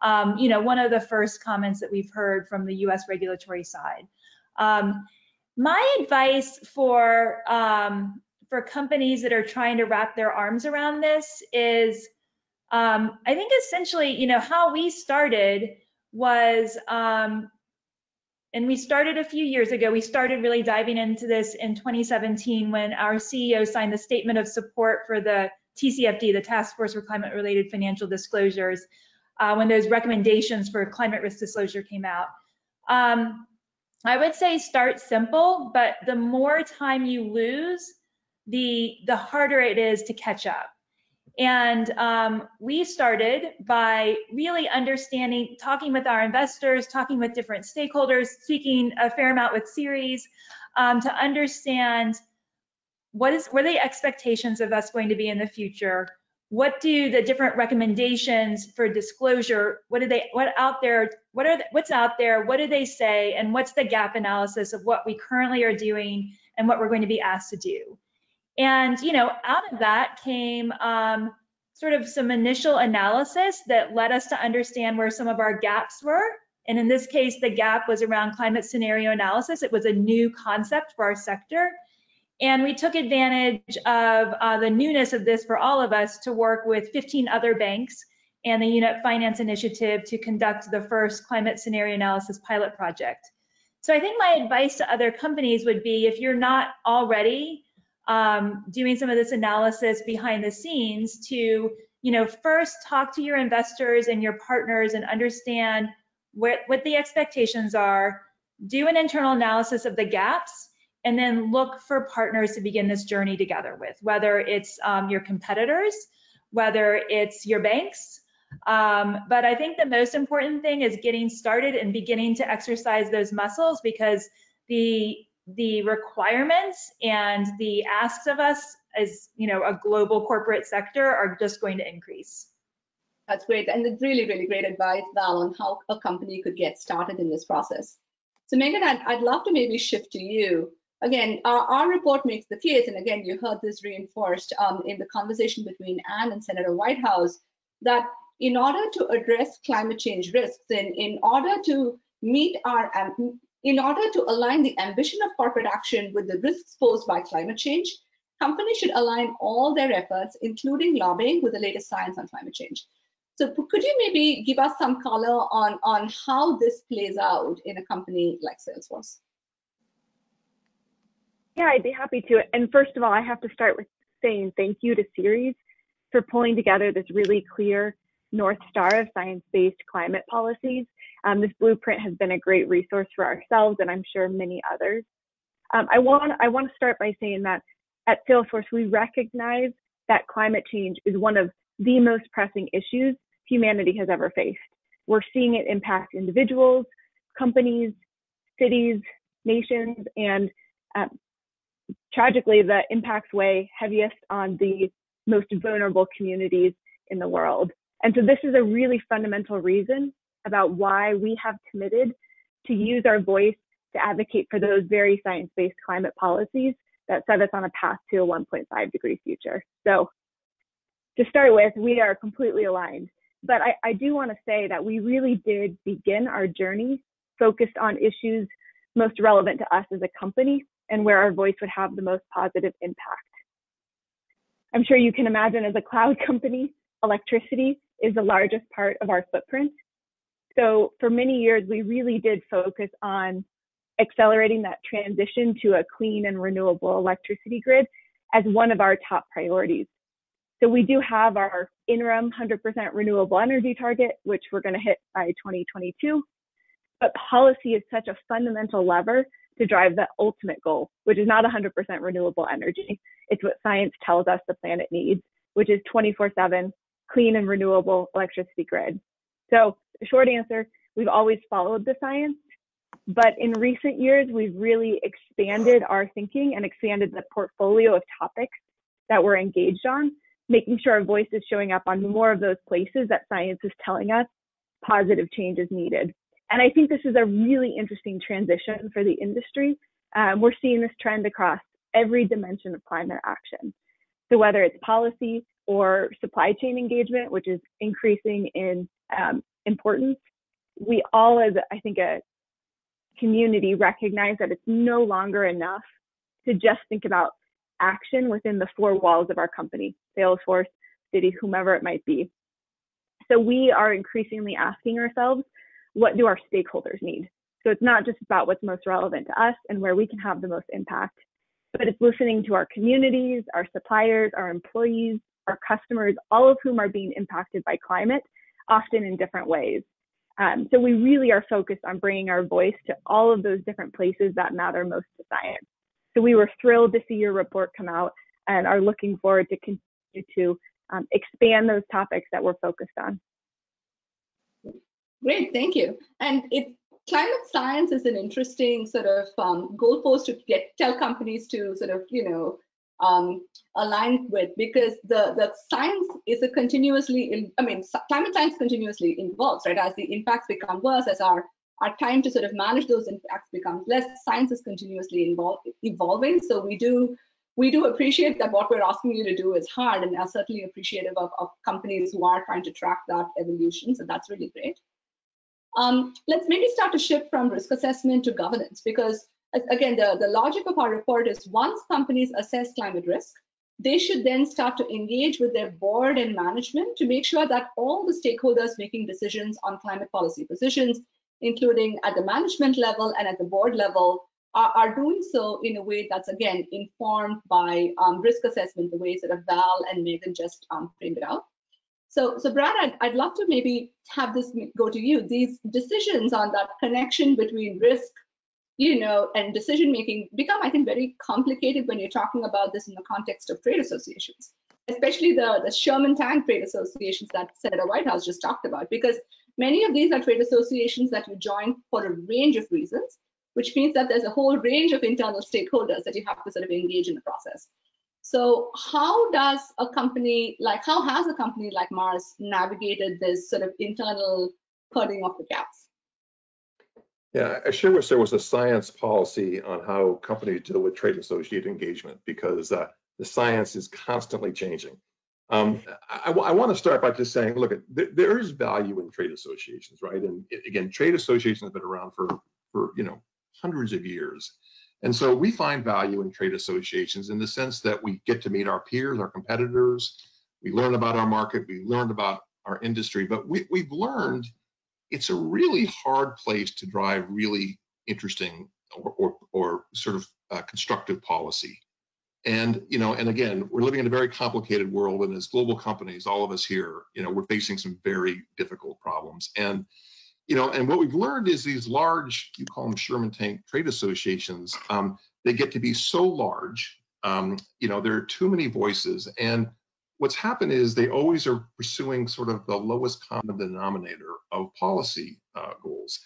S4: one of the first comments that we've heard from the US regulatory side. My advice for companies that are trying to wrap their arms around this is, I think essentially, how we started was, and we started a few years ago, we started really diving into this in 2017 when our CEO signed the statement of support for the TCFD, the Task Force for Climate-Related Financial Disclosures, when those recommendations for climate risk disclosure came out. I would say start simple, but the more time you lose, the harder it is to catch up. And we started by really understanding, talking with our investors, talking with different stakeholders, speaking a fair amount with Ceres, to understand what are the expectations of us going to be in the future? What do the different recommendations for disclosure, what's out there, what do they say, and what's the gap analysis of what we currently are doing and what we're going to be asked to do? And, out of that came sort of some initial analysis that led us to understand where some of our gaps were. And in this case, the gap was around climate scenario analysis. It was a new concept for our sector. And we took advantage of the newness of this for all of us to work with 15 other banks and the Unit Finance Initiative to conduct the first climate scenario analysis pilot project. So I think my advice to other companies would be, if you're not already doing some of this analysis behind the scenes, to first talk to your investors and your partners and understand what the expectations are, do an internal analysis of the gaps, and then look for partners to begin this journey together with, whether it's your competitors, whether it's your banks. But I think the most important thing is getting started and beginning to exercise those muscles, because the requirements and the asks of us as a global corporate sector are just going to increase.
S3: That's great, and it's really, really great advice, Val, on how a company could get started in this process. So Megan, I'd love to maybe shift to you. Again, our report makes the case, and again, you heard this reinforced in the conversation between Ann and Senator Whitehouse, that in order to address climate change risks, and in order to align the ambition of corporate action with the risks posed by climate change, companies should align all their efforts, including lobbying, with the latest science on climate change. So could you maybe give us some color on how this plays out in a company like Salesforce?
S5: Yeah, I'd be happy to. And first of all, I have to start with saying thank you to Ceres for pulling together this really clear North Star of science-based climate policies. This blueprint has been a great resource for ourselves, and I'm sure many others. I want to start by saying that at Salesforce, we recognize that climate change is one of the most pressing issues humanity has ever faced. We're seeing it impact individuals, companies, cities, nations, and tragically, the impacts weigh heaviest on the most vulnerable communities in the world. And so this is a really fundamental reason about why we have committed to use our voice to advocate for those very science-based climate policies that set us on a path to a 1.5 degree future. So to start with, we are completely aligned. But I do want to say that we really did begin our journey focused on issues most relevant to us as a company and where our voice would have the most positive impact. I'm sure you can imagine, as a cloud company, electricity is the largest part of our footprint. So for many years, we really did focus on accelerating that transition to a clean and renewable electricity grid as one of our top priorities. So we do have our interim 100% renewable energy target, which we're going to hit by 2022. But policy is such a fundamental lever to drive the ultimate goal, which is not 100% renewable energy. It's what science tells us the planet needs, which is 24/7 clean and renewable electricity grid. So the short answer, we've always followed the science, but in recent years, we've really expanded our thinking and expanded the portfolio of topics that we're engaged on, making sure our voice is showing up on more of those places that science is telling us positive change is needed. And I think this is a really interesting transition for the industry. We're seeing this trend across every dimension of climate action. So whether it's policy or supply chain engagement, which is increasing in importance, we all, as I think a community, recognize that it's no longer enough to just think about action within the four walls of our company, Salesforce, city, whomever it might be. So we are increasingly asking ourselves, what do our stakeholders need? So it's not just about what's most relevant to us and where we can have the most impact, but it's listening to our communities, our suppliers, our employees, our customers, all of whom are being impacted by climate, often in different ways. So we really are focused on bringing our voice to all of those different places that matter most to science. So we were thrilled to see your report come out and are looking forward to continue to expand those topics that we're focused on.
S3: Great, thank you. And climate science is an interesting sort of goalpost to tell companies to sort of, align with, because the science is a continuously, climate science continuously evolves, right? As the impacts become worse, as our time to sort of manage those impacts becomes less, science is continuously evolving. So we do appreciate that what we're asking you to do is hard, and are certainly appreciative of companies who are trying to track that evolution. So that's really great. Let's maybe start to shift from risk assessment to governance, because again, the logic of our report is once companies assess climate risk, they should then start to engage with their board and management to make sure that all the stakeholders making decisions on climate policy positions, including at the management level and at the board level, are doing so in a way that's, again, informed by risk assessment, the way sort of Val and Megan just framed it out. So Brad, I'd love to maybe have this go to you. These decisions on that connection between risk, and decision making become, I think, very complicated when you're talking about this in the context of trade associations, especially the Sherman Tank trade associations that Senator Whitehouse just talked about, because many of these are trade associations that you join for a range of reasons, which means that there's a whole range of internal stakeholders that you have to sort of engage in the process. So how has a company like Mars navigated this sort of internal cutting of the gaps?
S6: Yeah, I sure wish there was a science policy on how companies deal with trade associate engagement, because the science is constantly changing. I want to start by just saying, look, there is value in trade associations, right? And again, trade associations have been around for hundreds of years. And so we find value in trade associations in the sense that we get to meet our peers, our competitors, we learn about our market, we learn about our industry, but we've learned it's a really hard place to drive really interesting or sort of constructive policy. And, and again, we're living in a very complicated world, and as global companies, all of us here, we're facing some very difficult problems. And, and what we've learned is these large, you call them Sherman tank trade associations, they get to be so large, there are too many voices. And what's happened is they always are pursuing sort of the lowest common denominator of policy goals,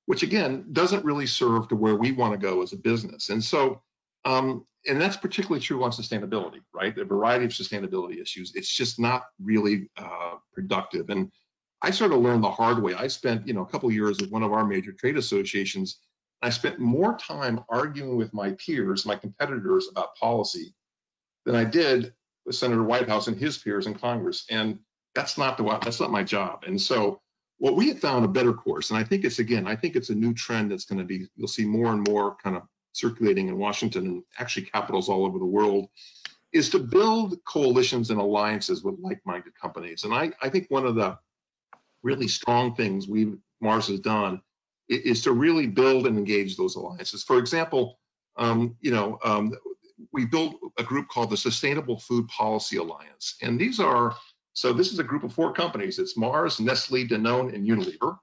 S6: which again, doesn't really serve to where we want to go as a business. And so, and that's particularly true on sustainability, right? A variety of sustainability issues. It's just not really productive. And I sort of learned the hard way. I spent, a couple of years with one of our major trade associations. I spent more time arguing with my peers, my competitors, about policy than I did with Senator Whitehouse and his peers in Congress. And that's not my job. And so what we have found a better course, and I think it's a new trend that's going to be, you'll see more and more kind of circulating in Washington and actually capitals all over the world, is to build coalitions and alliances with like-minded companies. And I think one of the really strong things Mars has done is to really build and engage those alliances. For example, we built a group called the Sustainable Food Policy Alliance. And this is a group of 4 companies. It's Mars, Nestle, Danone, and Unilever.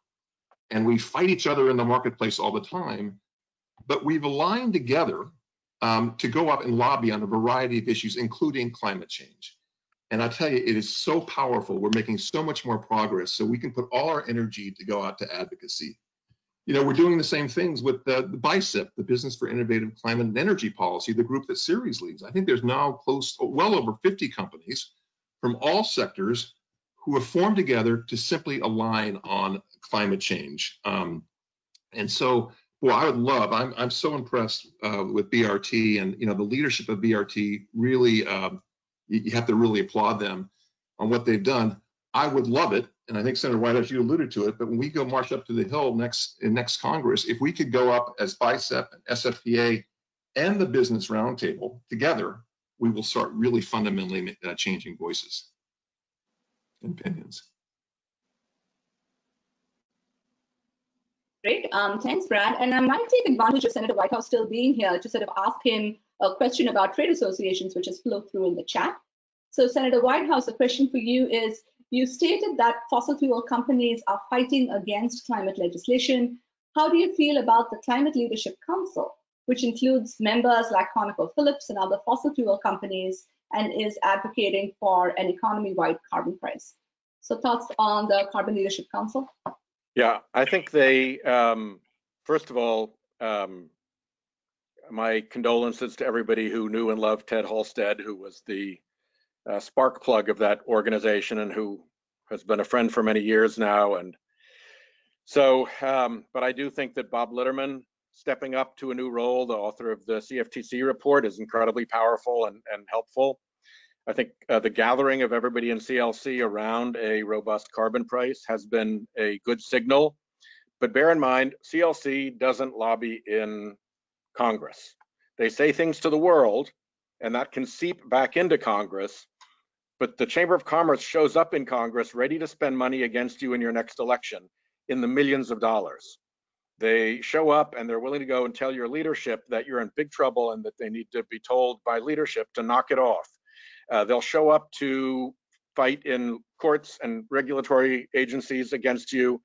S6: And we fight each other in the marketplace all the time. But we've aligned together to go up and lobby on a variety of issues, including climate change. And I tell you, it is so powerful. We're making so much more progress, so we can put all our energy to go out to advocacy. We're doing the same things with the BICEP, the Business for Innovative Climate and Energy Policy, the group that Ceres leads. I think there's now well over 50 companies from all sectors who have formed together to simply align on climate change. And so, well, I'm so impressed with BRT, and the leadership of BRT. Really, you have to really applaud them on what they've done. I would love it, and I think Senator Whitehouse, you alluded to it, but when we go march up to the Hill next Congress, if we could go up as BICEP and SFPA and the Business Roundtable together, we will start really fundamentally changing voices and opinions.
S3: Great, thanks, Brad. And I might take advantage of Senator Whitehouse still being here to sort of ask him a question about trade associations, which has flowed through in the chat. So Senator Whitehouse, the question for you is, you stated that fossil fuel companies are fighting against climate legislation. How do you feel about the Climate Leadership Council, which includes members like ConocoPhillips and other fossil fuel companies, and is advocating for an economy-wide carbon price? So thoughts on the Carbon Leadership Council?
S2: Yeah, I think they, first of all, my condolences to everybody who knew and loved Ted Halstead, who was the spark plug of that organization and who has been a friend for many years now. And so, but I do think that Bob Litterman stepping up to a new role, the author of the CFTC report, is incredibly powerful and helpful. I think the gathering of everybody in CLC around a robust carbon price has been a good signal. But bear in mind, CLC doesn't lobby in Congress. They say things to the world, and that can seep back into Congress. But the Chamber of Commerce shows up in Congress ready to spend money against you in your next election in the millions of dollars. They show up and they're willing to go and tell your leadership that you're in big trouble and that they need to be told by leadership to knock it off. They'll show up to fight in courts and regulatory agencies against you.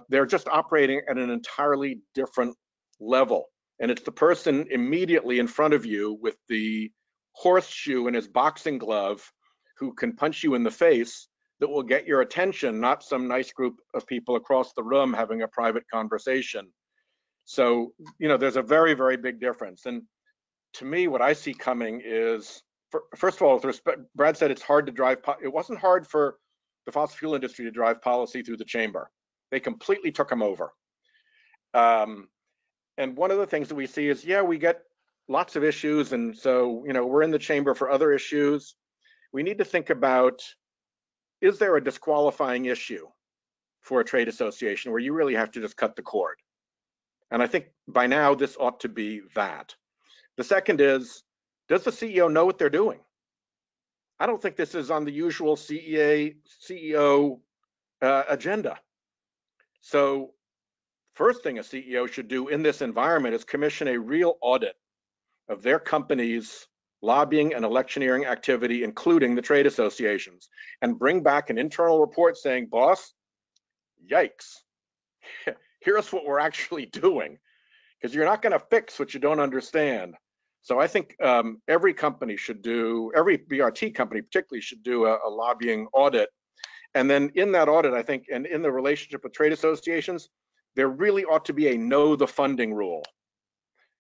S2: They're just operating at an entirely different level. And it's the person immediately in front of you with the horseshoe in his boxing glove who can punch you in the face that will get your attention, not some nice group of people across the room having a private conversation. So, there's a very, very big difference. And to me, what I see coming is, first of all, with respect, Brad said it's hard to drive. It wasn't hard for the fossil fuel industry to drive policy through the chamber. They completely took them over. And one of the things that we see is, we get lots of issues. And so, we're in the chamber for other issues. We need to think about, is there a disqualifying issue for a trade association where you really have to just cut the cord? And I think by now this ought to be that. The second is, does the CEO know what they're doing? I don't think this is on the usual CEO agenda. So first thing a CEO should do in this environment is commission a real audit of their companies' lobbying and electioneering activity, including the trade associations, and bring back an internal report saying, boss, yikes, here's what we're actually doing, because you're not going to fix what you don't understand. So I think every company should do, every BRT company particularly should do a lobbying audit. And then in that audit, I think, and in the relationship with trade associations, there really ought to be a know the funding rule,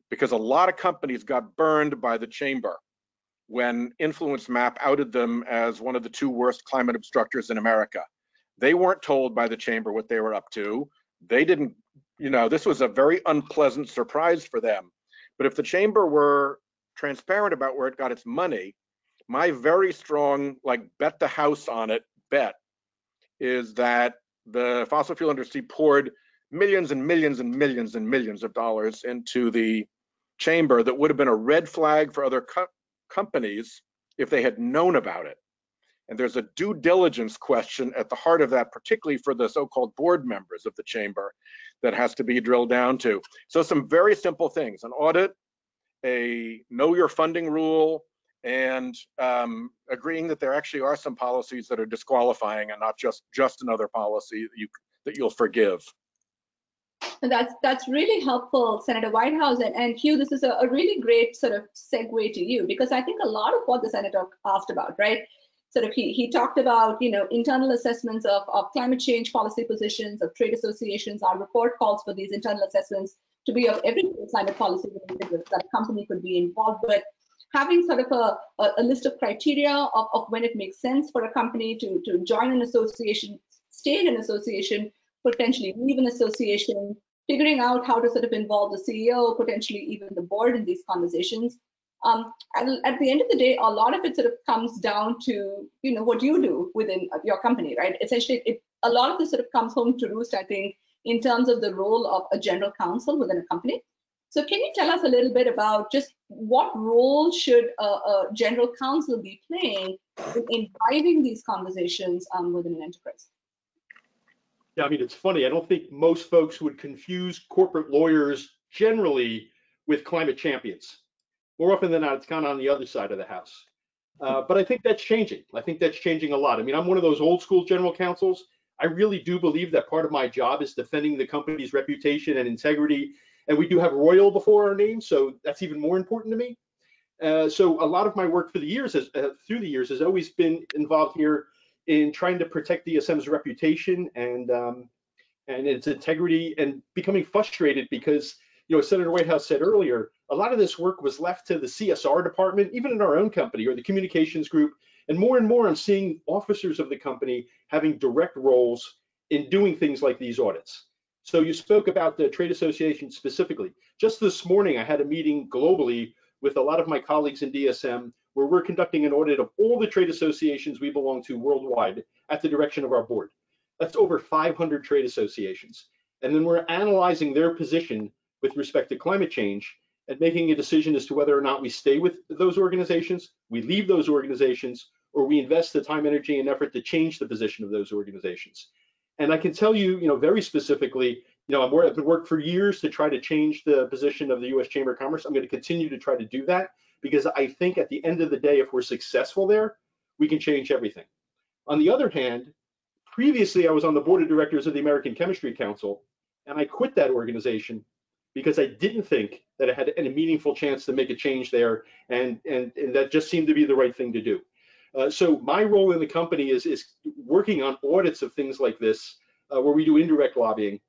S2: because a lot of companies got burned by the chamber when Influence Map outed them as one of the 2 worst climate obstructors in America. They weren't told by the chamber what they were up to. They didn't, this was a very unpleasant surprise for them. But if the chamber were transparent about where it got its money, my very strong, bet the house on it bet is that the fossil fuel industry poured millions and millions and millions and millions of dollars into the chamber that would have been a red flag for other companies if they had known about it. And there's a due diligence question at the heart of that, particularly for the so-called board members of the chamber, that has to be drilled down to. So some very simple things: an audit, a know your funding rule, and agreeing that there actually are some policies that are disqualifying and not just another policy that you'll forgive.
S3: And that's really helpful, Senator Whitehouse. And Hugh, this is a really great sort of segue to you, because I think a lot of what the senator asked about, right? Sort of he talked about, internal assessments of climate change policy positions of trade associations. Our report calls for these internal assessments to be of every climate policy that a company could be involved with. Having sort of a list of criteria of when it makes sense for a company to join an association, stay in an association, potentially leave an association, figuring out how to sort of involve the CEO, potentially even the board in these conversations. And at the end of the day, a lot of it sort of comes down to, what you do within your company, right? Essentially, a lot of this sort of comes home to roost, I think, in terms of the role of a general counsel within a company. So can you tell us a little bit about just what role should a general counsel be playing in driving these conversations within an enterprise?
S7: Yeah, I mean, it's funny. I don't think most folks would confuse corporate lawyers generally with climate champions. More often than not, it's kind of on the other side of the house. But I think that's changing. I think that's changing a lot. I mean, I'm one of those old school general counsels. I really do believe that part of my job is defending the company's reputation and integrity. And we do have royal before our name, so that's even more important to me. So a lot of my work through the years has always been involved here in trying to protect DSM's reputation and its integrity, and becoming frustrated because, as Senator Whitehouse said earlier, a lot of this work was left to the CSR department, even in our own company, or the communications group. And more I'm seeing officers of the company having direct roles in doing things like these audits. So you spoke about the trade association specifically. Just this morning, I had a meeting globally with a lot of my colleagues in DSM, where we're conducting an audit of all the trade associations we belong to worldwide at the direction of our board. That's over 500 trade associations. And then we're analyzing their position with respect to climate change and making a decision as to whether or not we stay with those organizations, we leave those organizations, or we invest the time, energy, and effort to change the position of those organizations. And I can tell you, very specifically, I've been working for years to try to change the position of the U.S. Chamber of Commerce. I'm going to continue to try to do that, because I think at the end of the day, if we're successful there, we can change everything. On the other hand, previously I was on the board of directors of the American Chemistry Council, and I quit that organization because I didn't think that it had any meaningful chance to make a change there, and that just seemed to be the right thing to do. So my role in the company is working on audits of things like this, where we do indirect lobbying,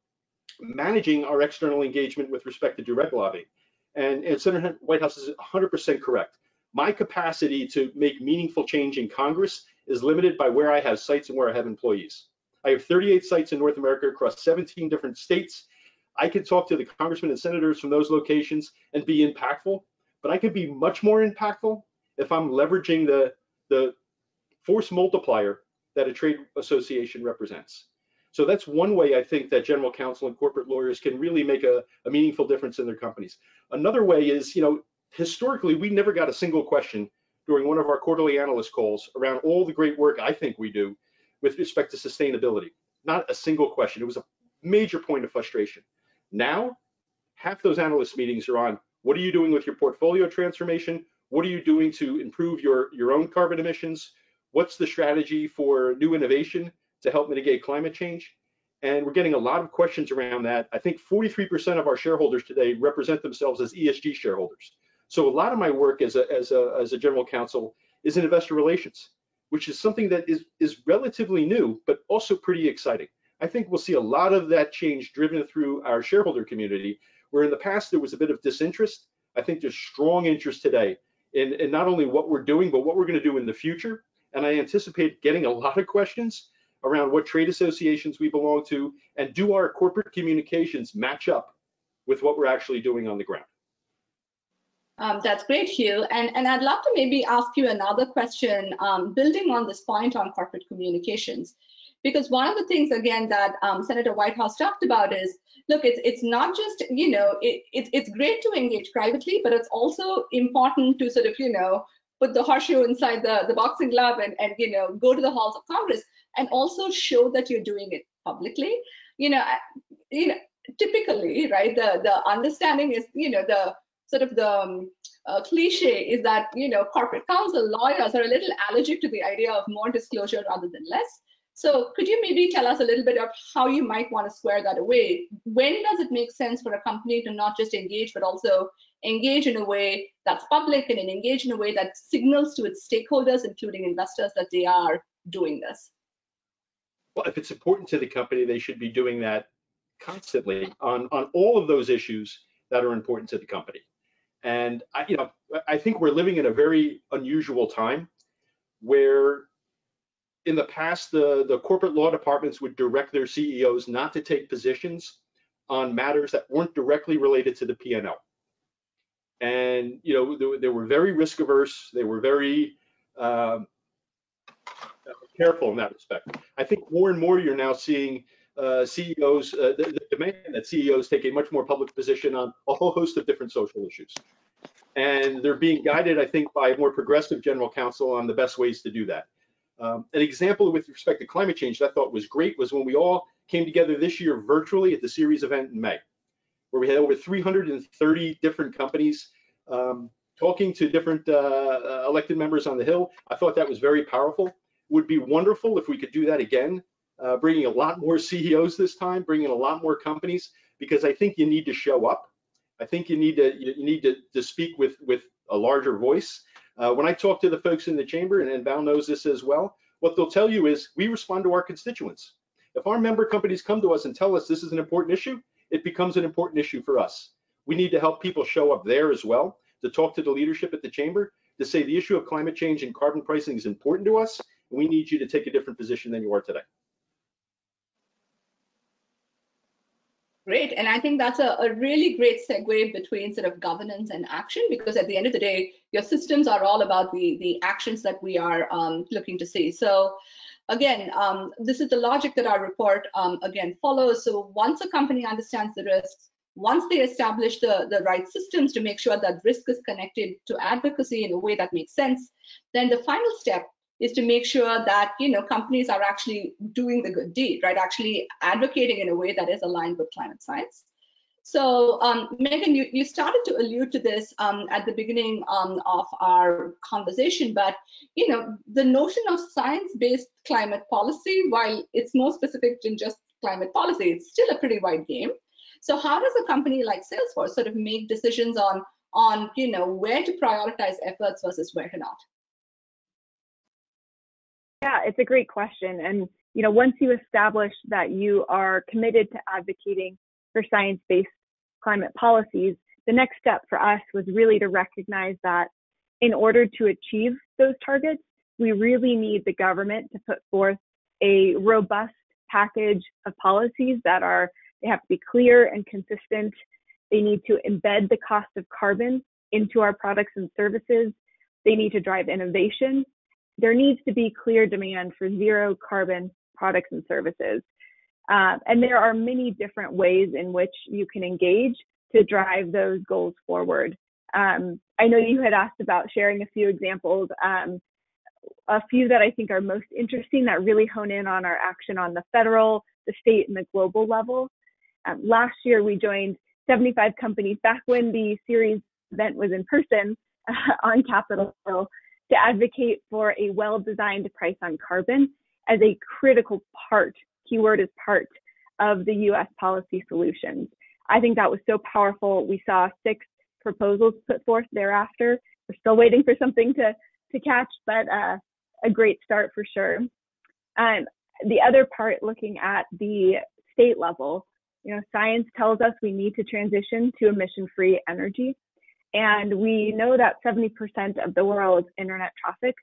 S7: managing our external engagement with respect to direct lobbying. And Senator Whitehouse is 100% correct. My capacity to make meaningful change in Congress is limited by where I have sites and where I have employees. I have 38 sites in North America across 17 different states. I can talk to the congressmen and senators from those locations and be impactful, but I could be much more impactful if I'm leveraging the force multiplier that a trade association represents. So that's one way I think that general counsel and corporate lawyers can really make a meaningful difference in their companies. Another way is, historically, we never got a single question during one of our quarterly analyst calls around all the great work I think we do with respect to sustainability. Not a single question. It was a major point of frustration. Now, half those analyst meetings are on, What are you doing with your portfolio transformation? What are you doing to improve your own carbon emissions? What's the strategy for new innovation to help mitigate climate change? And we're getting a lot of questions around that. I think 43% of our shareholders today represent themselves as ESG shareholders. So a lot of my work as a general counsel is in investor relations, which is something that is relatively new, but also pretty exciting. I think we'll see a lot of that change driven through our shareholder community, where in the past there was a bit of disinterest. I think there's strong interest today in not only what we're doing, but what we're going to do in the future. And I anticipate getting a lot of questions around what trade associations we belong to, and do our corporate communications match up with what we're actually doing on the ground.
S3: That's great, Hugh. And I'd love to maybe ask you another question, building on this point on corporate communications. Because one of the things, again, that Senator Whitehouse talked about is, look, it's not just, it's great to engage privately, but it's also important to sort of, put the horseshoe inside the boxing glove and go to the halls of Congress and also show that you're doing it publicly. Typically, right, the understanding is, the sort of the cliche is that, corporate counsel, lawyers are a little allergic to the idea of more disclosure rather than less. So could you maybe tell us a little bit of how you might want to square that away? When does it make sense for a company to not just engage, but also engage in a way that's public and engage in a way that signals to its stakeholders, including investors, that they are doing this?
S7: Well, if it's important to the company, they should be doing that constantly on all of those issues that are important to the company. And I think we're living in a very unusual time where in the past, the corporate law departments would direct their CEOs not to take positions on matters that weren't directly related to the P&L. And they were very risk averse. They were very careful in that respect. I think more and more you're now seeing CEOs, the demand that CEOs take a much more public position on a whole host of different social issues. And they're being guided, I think, by a more progressive general counsel on the best ways to do that. An example with respect to climate change that I thought was great was when we all came together this year virtually at the Ceres event in May, where we had over 330 different companies talking to different elected members on the Hill. I thought that was very powerful. It would be wonderful if we could do that again, bringing a lot more CEOs this time, bringing a lot more companies, because I think you need to show up. I think you need to speak with a larger voice. When I talk to the folks in the chamber, and Val knows this as well, what they'll tell you is we respond to our constituents. If our member companies come to us and tell us this is an important issue, it becomes an important issue for us. We need to help people show up there as well, to talk to the leadership at the chamber, to say the issue of climate change and carbon pricing is important to us, and we need you to take a different position than you are today.
S3: Great, and I think that's a really great segue between sort of governance and action, because at the end of the day, your systems are all about the actions that we are looking to see. So again, this is the logic that our report again follows. So once a company understands the risks, once they establish the right systems to make sure that risk is connected to advocacy in a way that makes sense, then the final step is to make sure that companies are actually doing the good deed, right? Actually advocating in a way that is aligned with climate science. So Megan, you started to allude to this at the beginning of our conversation, but the notion of science-based climate policy, while it's more specific than just climate policy, it's still a pretty wide game. So how does a company like Salesforce sort of make decisions on where to prioritize efforts versus where to not?
S5: Yeah, it's a great question. And, once you establish that you are committed to advocating for science-based climate policies, the next step for us was really to recognize that in order to achieve those targets, we really need the government to put forth a robust package of policies they have to be clear and consistent. They need to embed the cost of carbon into our products and services. They need to drive innovation. There needs to be clear demand for zero carbon products and services. And there are many different ways in which you can engage to drive those goals forward. I know you had asked about sharing a few examples. A few that I think are most interesting that really hone in on our action on the federal, the state, and the global level. Last year, we joined 75 companies back when the Ceres event was in person on Capitol Hill to advocate for a well-designed price on carbon as a critical part, keyword is part, of the US policy solutions. I think that was so powerful. We saw 6 proposals put forth thereafter. We're still waiting for something to catch, but a great start for sure. The other part, looking at the state level, science tells us we need to transition to emission-free energy. And we know that 70% of the world's internet traffic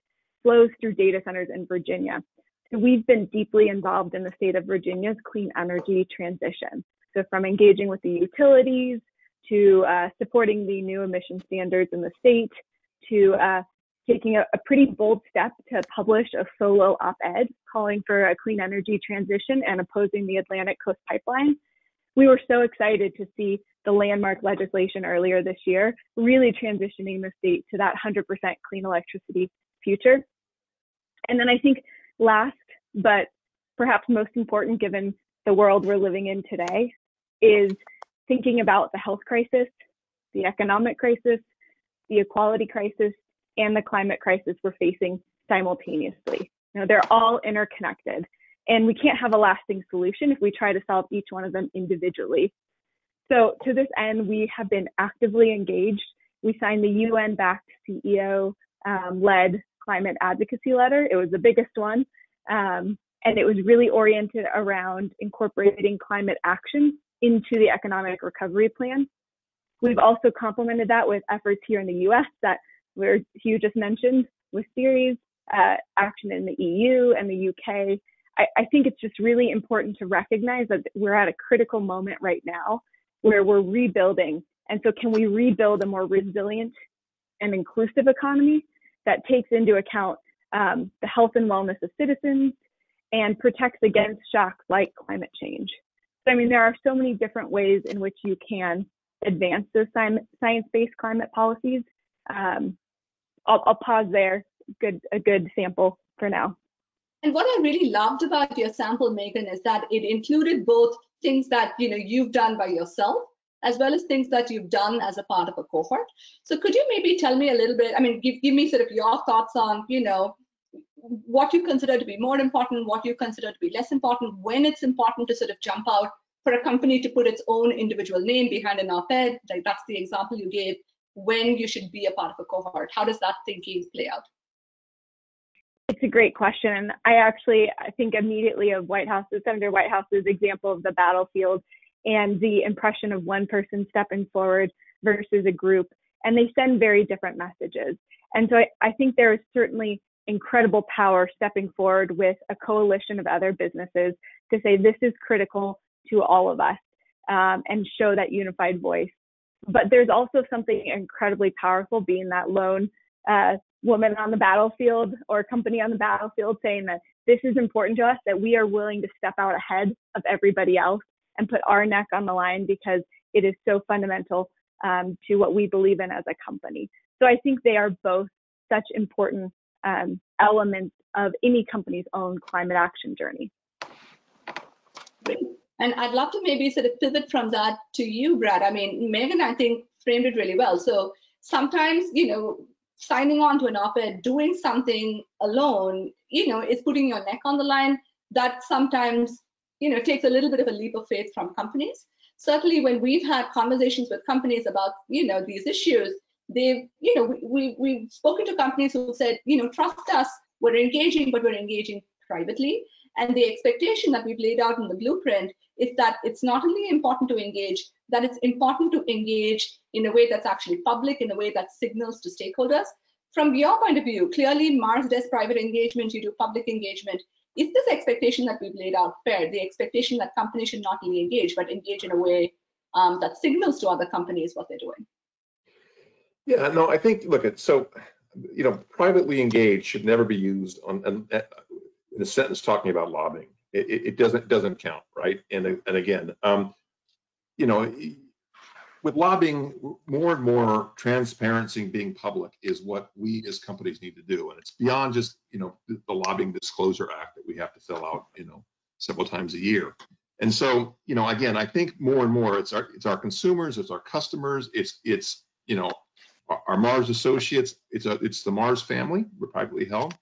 S5: flows through data centers in Virginia. So we've been deeply involved in the state of Virginia's clean energy transition. So from engaging with the utilities to supporting the new emission standards in the state to taking a pretty bold step to publish a solo op-ed calling for a clean energy transition and opposing the Atlantic Coast Pipeline. We were so excited to see the landmark legislation earlier this year, really transitioning the state to that 100% clean electricity future. And then I think last, but perhaps most important given the world we're living in today, is thinking about the health crisis, the economic crisis, the equality crisis, and the climate crisis we're facing simultaneously. They're all interconnected, and we can't have a lasting solution if we try to solve each one of them individually. So to this end, we have been actively engaged. We signed the UN-backed CEO-led climate advocacy letter. It was the biggest one, and it was really oriented around incorporating climate action into the economic recovery plan. We've also complemented that with efforts here in the US that Hugh just mentioned with Ceres, action in the EU and the UK. I think it's just really important to recognize that we're at a critical moment right now where we're rebuilding. And so can we rebuild a more resilient and inclusive economy that takes into account the health and wellness of citizens and protects against shocks like climate change? So, I mean, there are so many different ways in which you can advance those science-based climate policies. I'll pause there. A good sample for now.
S3: And what I really loved about your sample, Megan, is that it included both things that you've done by yourself, as well as things that you've done as a part of a cohort. So could you maybe tell me a little bit, give me sort of your thoughts on, what you consider to be more important, what you consider to be less important, when it's important to sort of jump out for a company to put its own individual name behind an op-ed, like that's the example you gave, when you should be a part of a cohort. How does that thinking play out?
S5: It's a great question. I think immediately of Senator Whitehouse's example of the battlefield and the impression of one person stepping forward versus a group, and they send very different messages. And so I think there is certainly incredible power stepping forward with a coalition of other businesses to say this is critical to all of us and show that unified voice. But there's also something incredibly powerful being that lone woman on the battlefield or company on the battlefield saying that this is important to us, that we are willing to step out ahead of everybody else and put our neck on the line because it is so fundamental to what we believe in as a company. So I think they are both such important elements of any company's own climate action journey.
S3: Great. And I'd love to maybe sort of pivot from that to you, Brad. Megan, I think, framed it really well. So sometimes, signing on to an op-ed, doing something alone, is putting your neck on the line. That sometimes, takes a little bit of a leap of faith from companies. Certainly when we've had conversations with companies about, these issues, we've spoken to companies who said, trust us, we're engaging, but we're engaging privately. And the expectation that we've laid out in the blueprint is that it's not only important to engage, that it's important to engage in a way that's actually public, in a way that signals to stakeholders. From your point of view, clearly Mars does private engagement, you do public engagement. Is this expectation that we've laid out fair? The expectation that companies should not only engage, but engage in a way that signals to other companies what they're doing?
S6: Yeah, no, I think, privately engaged should never be used in a sentence talking about lobbying. It doesn't count, right? And again, with lobbying, more and more transparency being public is what we as companies need to do, and it's beyond just the Lobbying Disclosure Act that we have to fill out several times a year. And so again, I think more and more it's our consumers, it's our customers, it's our Mars associates, it's the Mars family, we're privately held,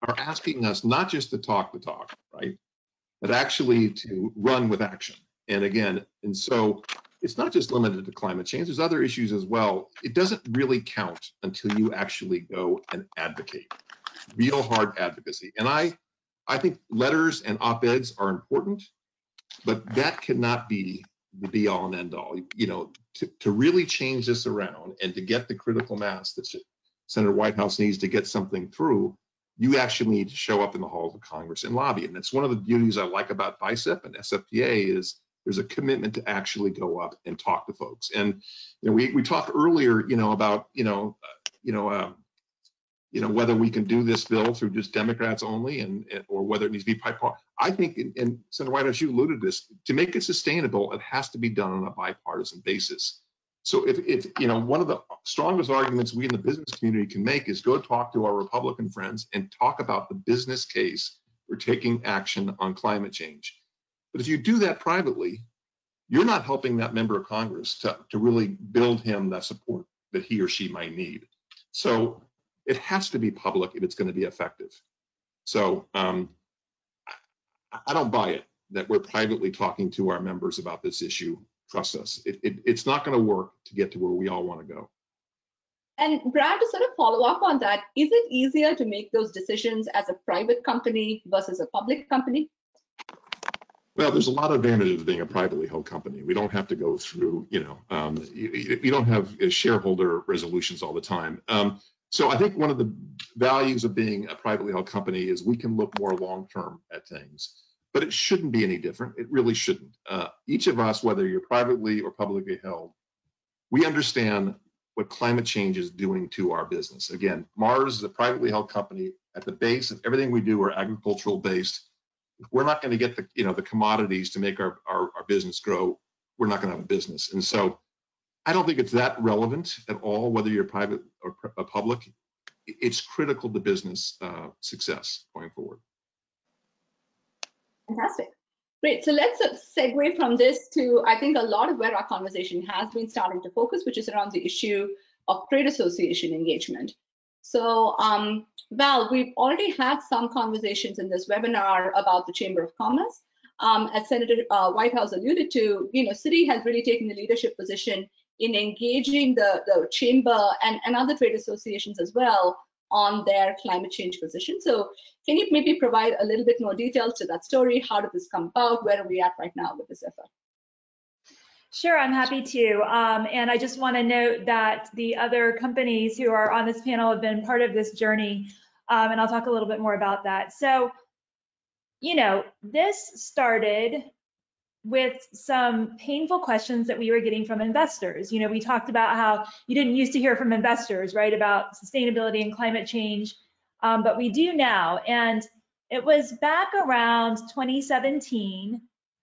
S6: are asking us not just to talk the talk, right, but actually to run with action. And again, and so it's not just limited to climate change, there's other issues as well. It doesn't really count until you actually go and advocate, real hard advocacy. And I think letters and op-eds are important, but that cannot be the be all and end all. You know, to really change this around and to get the critical mass that Senator Whitehouse needs to get something through, you actually need to show up in the halls of Congress and lobby. And it's one of the beauties I like about BICEP and SFPA is there's a commitment to actually go up and talk to folks. And you know, we talked earlier, you know, about whether we can do this bill through just Democrats only, or whether it needs to be bipartisan. I think, and Senator Whitehouse, you alluded to this, to make it sustainable, it has to be done on a bipartisan basis. So if you know, one of the strongest arguments we in the business community can make is go talk to our Republican friends and talk about the business case for taking action on climate change. But if you do that privately, you're not helping that member of Congress to really build him that support that he or she might need. So it has to be public if it's going to be effective. So I don't buy it that we're privately talking to our members about this issue. Trust us, it's not going to work to get to where we all want to go.
S3: And Brad, to sort of follow up on that, is it easier to make those decisions as a private company versus a public company?
S6: Well, there's a lot of advantages of being a privately held company. We don't have to go through, you don't have shareholder resolutions all the time. So I think one of the values of being a privately held company is we can look more long-term at things, but it shouldn't be any different. It really shouldn't. Each of us, whether you're privately or publicly held, we understand what climate change is doing to our business. Again, Mars is a privately held company. At the base of everything we do are agricultural based. If we're not going to get the commodities to make our business grow, we're not going to have a business. And so I don't think it's that relevant at all, whether you're private or public. It's critical to business success going forward.
S3: Fantastic. Great. So let's segue from this to, I think, a lot of where our conversation has been starting to focus, which is around the issue of trade association engagement. So, Val, we've already had some conversations in this webinar about the Chamber of Commerce. As Senator Whitehouse alluded to, Citi has really taken the leadership position in engaging the Chamber and other trade associations as well on their climate change position. So can you maybe provide a little bit more detail to that story? How did this come about? Where are we at right now with this effort?
S4: Sure, I'm happy to. And I just want to note that the other companies who are on this panel have been part of this journey, and I'll talk a little bit more about that. So, this started with some painful questions that we were getting from investors. We talked about how you didn't used to hear from investors, right, about sustainability and climate change, but we do now. And it was back around 2017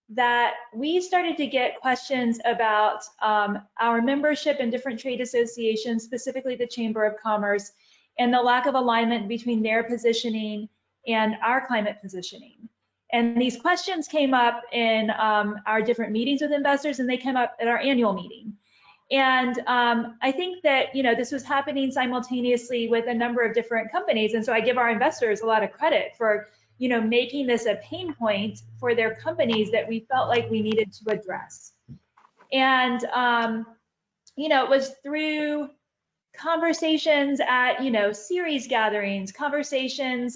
S4: that we started to get questions about our membership in different trade associations, specifically the Chamber of Commerce, and the lack of alignment between their positioning and our climate positioning. And these questions came up in our different meetings with investors, and they came up at our annual meeting. And I think that, this was happening simultaneously with a number of different companies. And so I give our investors a lot of credit for making this a pain point for their companies that we felt like we needed to address. And, it was through conversations at, Ceres gatherings, conversations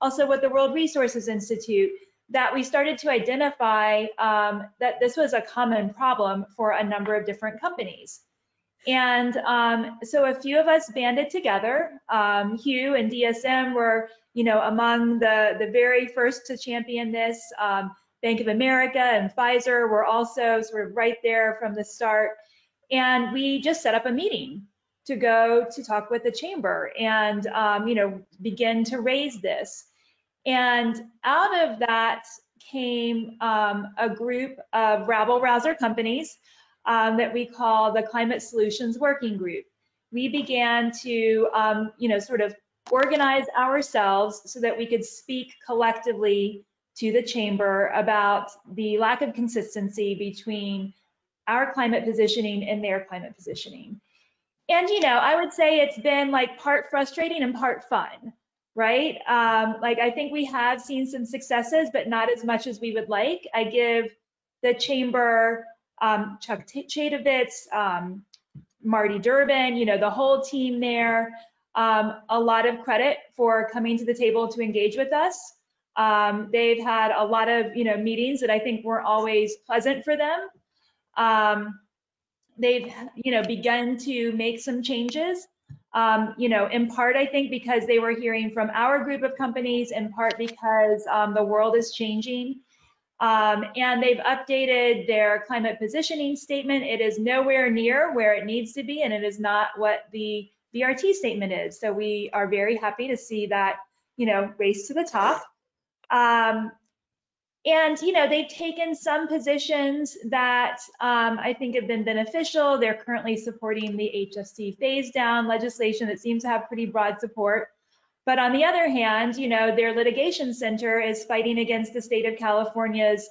S4: also with the World Resources Institute, that we started to identify that this was a common problem for a number of different companies. And so a few of us banded together. Hugh and DSM were, among the very first to champion this. Bank of America and Pfizer were also sort of right there from the start. And we just set up a meeting to go to talk with the chamber and, begin to raise this. And out of that came a group of rabble-rouser companies that we call the Climate Solutions Working Group. We began to, sort of organize ourselves so that we could speak collectively to the chamber about the lack of consistency between our climate positioning and their climate positioning. And, I would say it's been like part frustrating and part fun, right? Like I think we have seen some successes, but not as much as we would like. I give the chamber, Chuck Chadovitz, Marty Durbin, the whole team there, a lot of credit for coming to the table to engage with us. They've had a lot of, meetings that I think weren't always pleasant for them. They've, begun to make some changes, in part, I think, because they were hearing from our group of companies, in part because the world is changing. And they've updated their climate positioning statement. It is nowhere near where it needs to be, and it is not what the BRT statement is. So we are very happy to see that, race to the top. And, they've taken some positions that I think have been beneficial. They're currently supporting the HFC phase down legislation that seems to have pretty broad support. But on the other hand, their litigation center is fighting against the state of California's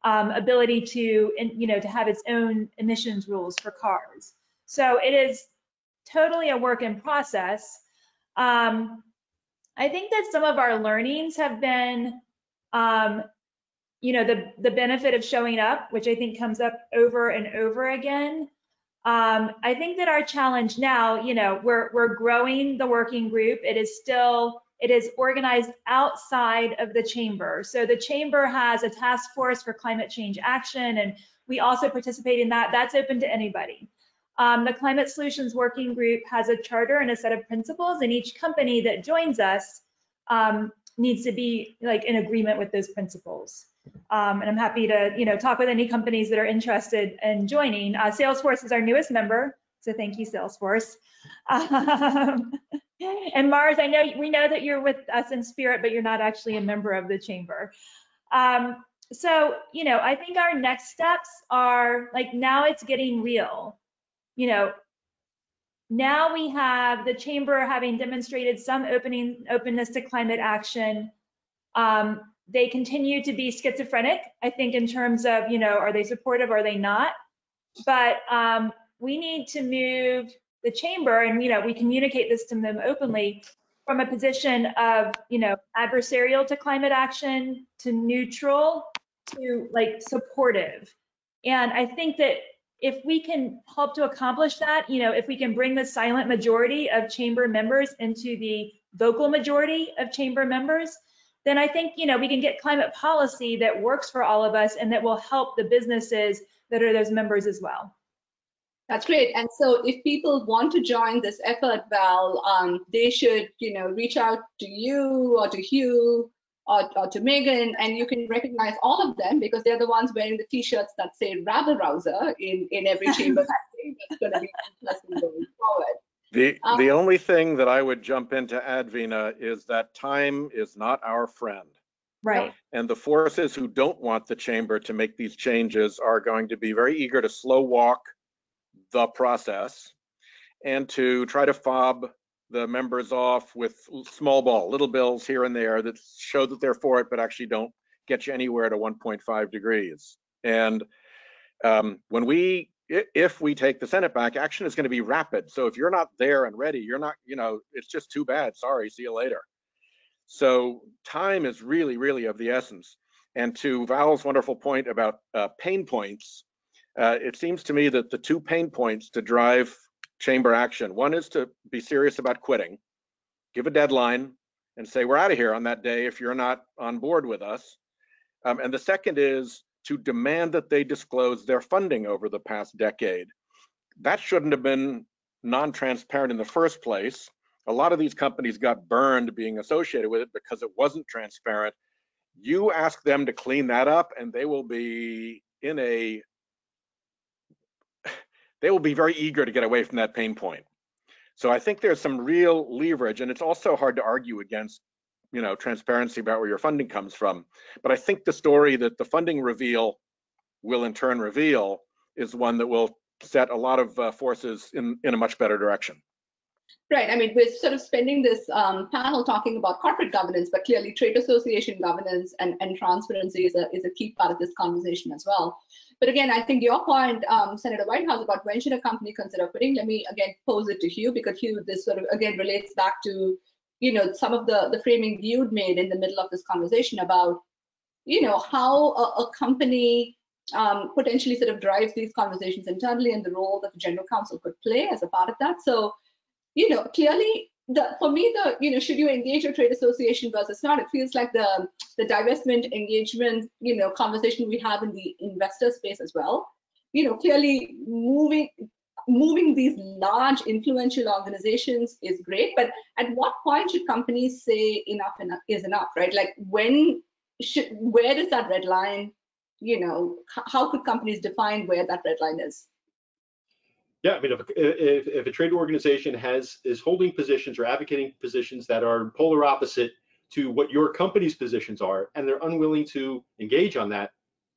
S4: ability to, to have its own emissions rules for cars. So it is totally a work in process. I think that some of our learnings have been, the benefit of showing up, which I think comes up over and over again. I think that our challenge now, we're growing the working group. It is organized outside of the chamber. So the chamber has a task force for climate change action, and we also participate in that. That's open to anybody. The Climate Solutions Working Group has a charter and a set of principles, and each company that joins us needs to be like in agreement with those principles. And I'm happy to, talk with any companies that are interested in joining. Salesforce is our newest member, so thank you, Salesforce. And Mars, we know that you're with us in spirit, but you're not actually a member of the chamber. So, I think our next steps are like, now it's getting real. Now we have the chamber having demonstrated some openness to climate action. They continue to be schizophrenic, I think, in terms of, are they supportive or are they not? But we need to move the chamber, and, we communicate this to them openly, from a position of, adversarial to climate action, to neutral, to like supportive. And I think that if we can help to accomplish that, if we can bring the silent majority of chamber members into the vocal majority of chamber members, then I think, we can get climate policy that works for all of us and that will help the businesses that are those members as well.
S3: That's great. And so if people want to join this effort, Val, they should, reach out to you or to Hugh or to Megan, and you can recognize all of them because they're the ones wearing the T-shirts that say rabble rouser in every chamber. That's going to be interesting going forward.
S2: The only thing that I would jump in to add, Vina, is that time is not our friend.
S4: Right.
S2: And the forces who don't want the chamber to make these changes are going to be very eager to slow walk the process and to try to fob the members off with small ball, little bills here and there that show that they're for it, but actually don't get you anywhere to 1.5 degrees. And if we take the Senate back, action is going to be rapid. So if you're not there and ready, you're not, it's just too bad. Sorry, see you later. So time is really, really of the essence. And to Val's wonderful point about pain points, it seems to me that the two pain points to drive chamber action, one is to be serious about quitting, give a deadline, and say we're out of here on that day if you're not on board with us. And the second is to demand that they disclose their funding over the past decade. That shouldn't have been non-transparent in the first place. A lot of these companies got burned being associated with it because it wasn't transparent. You ask them to clean that up and they will be very eager to get away from that pain point. So I think there's some real leverage, and it's also hard to argue against, transparency about where your funding comes from. But I think the story that the funding reveal will in turn reveal is one that will set a lot of forces in a much better direction.
S3: Right. I mean, we're sort of spending this panel talking about corporate governance, but clearly trade association governance and transparency is a key part of this conversation as well. But again, I think your point, Senator Whitehouse, about when should a company consider quitting, let me again pose it to Hugh, because Hugh, this sort of again relates back to, you know, some of the framing you'd made in the middle of this conversation about, you know, how a company potentially sort of drives these conversations internally and the role that the general counsel could play as a part of that. So, you know, clearly, for me, you know, should you engage a trade association versus not, it feels like the divestment engagement, you know, conversation we have in the investor space as well. You know, clearly moving these large influential organizations is great, but at what point should companies say enough is enough, right? Like where does that red line, you know, how could companies define where that red line is?
S7: Yeah, I mean, if a trade organization is holding positions or advocating positions that are polar opposite to what your company's positions are, and they're unwilling to engage on that,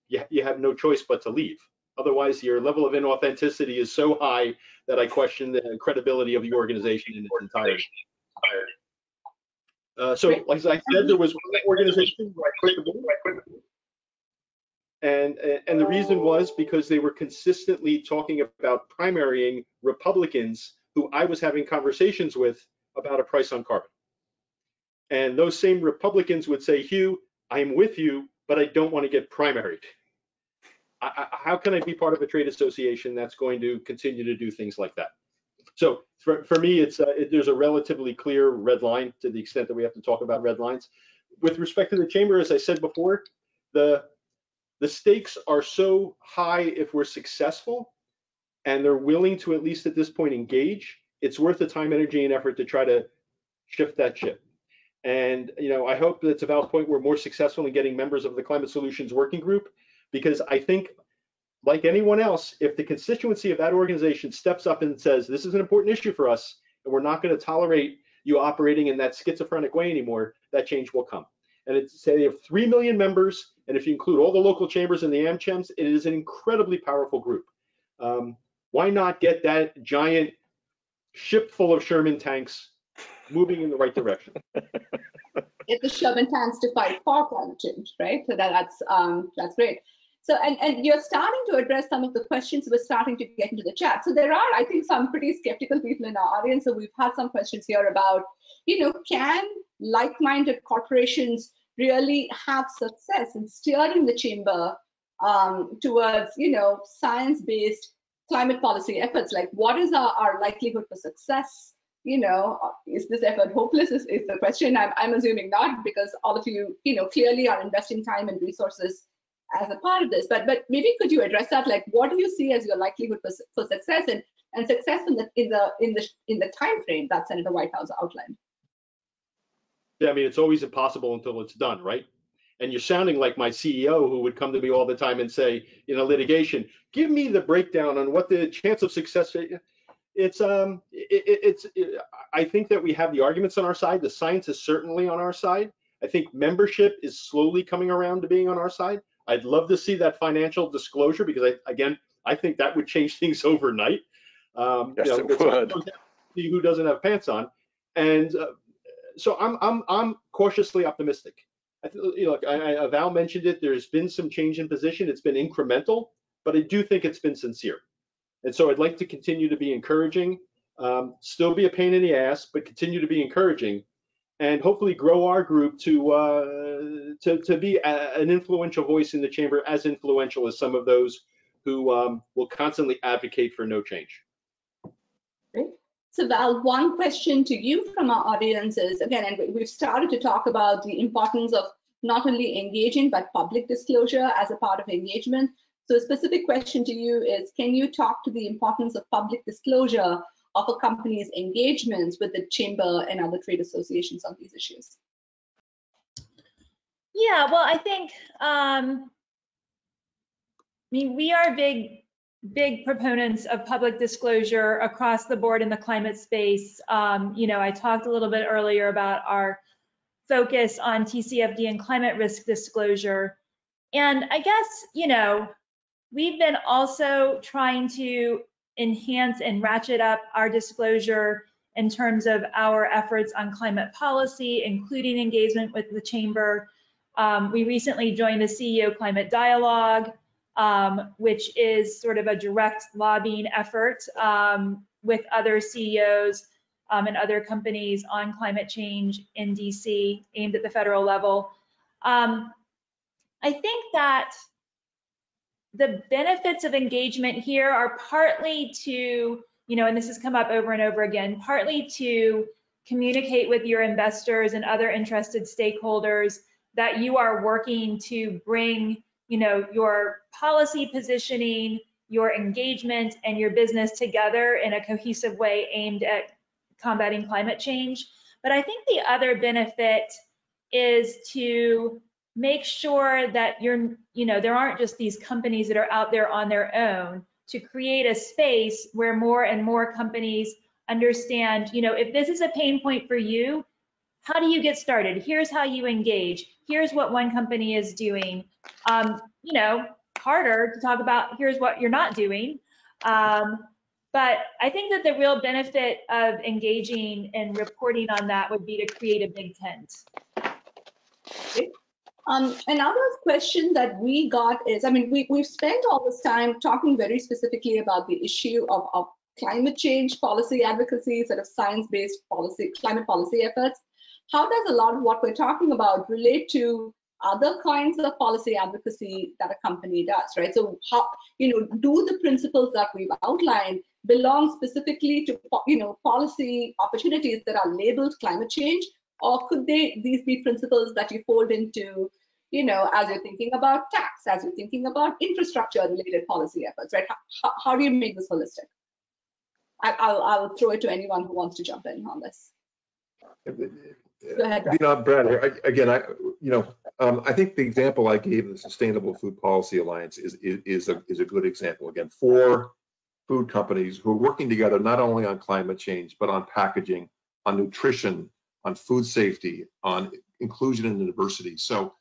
S7: you have no choice but to leave. Otherwise, your level of inauthenticity is so high that I question the credibility of the organization in its entirety. So, like I said, there was one organization where I quit the board. And the reason was because they were consistently talking about primarying Republicans who I was having conversations with about a price on carbon. And those same Republicans would say, Hugh, I'm with you, but I don't want to get primaried. How can I be part of a trade association that's going to continue to do things like that? So for me, there's a relatively clear red line, to the extent that we have to talk about red lines. With respect to the chamber, as I said before, the stakes are so high if we're successful, and they're willing to, at least at this point, engage. It's worth the time, energy, and effort to try to shift that ship. And you know, I hope that to Val's point, we're more successful in getting members of the Climate Solutions Working Group, because I think, like anyone else, if the constituency of that organization steps up and says, this is an important issue for us, and we're not going to tolerate you operating in that schizophrenic way anymore, that change will come. And it's say they have 3 million members, and if you include all the local chambers and the AmChams, it is an incredibly powerful group. Why not get that giant ship full of Sherman tanks moving in the right direction?
S3: Get the Sherman tanks to fight for climate change, right? So that's great. So and you're starting to address some of the questions we're starting to get into the chat. So there are, I think, some pretty skeptical people in our audience. So we've had some questions here about, you know, can like-minded corporations really have success in steering the chamber towards, you know, science-based climate policy efforts? Like, what is our likelihood for success? You know, is this effort hopeless is the question. I'm assuming not, because all of you, you know, clearly are investing time and resources as a part of this. But maybe could you address that? Like, what do you see as your likelihood for success and success in the time frame that Senator Whitehouse outlined?
S7: Yeah, I mean, it's always impossible until it's done, right? And you're sounding like my CEO, who would come to me all the time and say, in a litigation, give me the breakdown on what the chance of success is. I think that we have the arguments on our side. The science is certainly on our side. I think membership is slowly coming around to being on our side. I'd love to see that financial disclosure, because I think that would change things overnight.
S2: Yes, it would.
S7: Who doesn't have pants on? And so I'm cautiously optimistic. You know, Val mentioned it. There's been some change in position. It's been incremental, but I do think it's been sincere. And so I'd like to continue to be encouraging, still be a pain in the ass, but continue to be encouraging, and hopefully grow our group to be an influential voice in the chamber, as influential as some of those who will constantly advocate for no change.
S3: Great. So Val, one question to you from our audience is, again, and we've started to talk about the importance of not only engaging, but public disclosure as a part of engagement. So a specific question to you is, can you talk to the importance of public disclosure of a company's engagements with the chamber and other trade associations on these issues?
S4: Yeah, well, I think, I mean, we are big proponents of public disclosure across the board in the climate space. You know, I talked a little bit earlier about our focus on TCFD and climate risk disclosure. And I guess, you know, we've been also trying to enhance and ratchet up our disclosure in terms of our efforts on climate policy, including engagement with the Chamber. We recently joined the CEO Climate Dialogue, which is sort of a direct lobbying effort with other CEOs and other companies on climate change in DC, aimed at the federal level. I think that the benefits of engagement here are partly to, and this has come up over and over again, partly to communicate with your investors and other interested stakeholders that you are working to bring, your policy positioning, your engagement, and your business together in a cohesive way aimed at combating climate change. But I think the other benefit is to make sure that there aren't just these companies that are out there on their own, to create a space where more and more companies understand, if this is a pain point for you, how do you get started? Here's how you engage. Here's what one company is doing. Harder to talk about, here's what you're not doing. But I think that the real benefit of engaging and reporting on that would be to create a big tent.
S3: Another question that we got is, we've spent all this time talking very specifically about the issue of climate change policy advocacy, sort of science-based climate policy efforts. How does a lot of what we're talking about relate to other kinds of policy advocacy that a company does, right? So how, do the principles that we've outlined belong specifically to, policy opportunities that are labeled climate change, or could these be principles that you fold into, as you're thinking about tax, as you're thinking about infrastructure-related policy efforts, right? How do you make this holistic? I'll throw it to anyone who wants to jump in on this. Go ahead,
S6: Brad. Again, I think the example I gave, the Sustainable Food Policy Alliance, is a good example. Again, 4 food companies who are working together not only on climate change, but on packaging, on nutrition, on food safety, on inclusion and diversity. So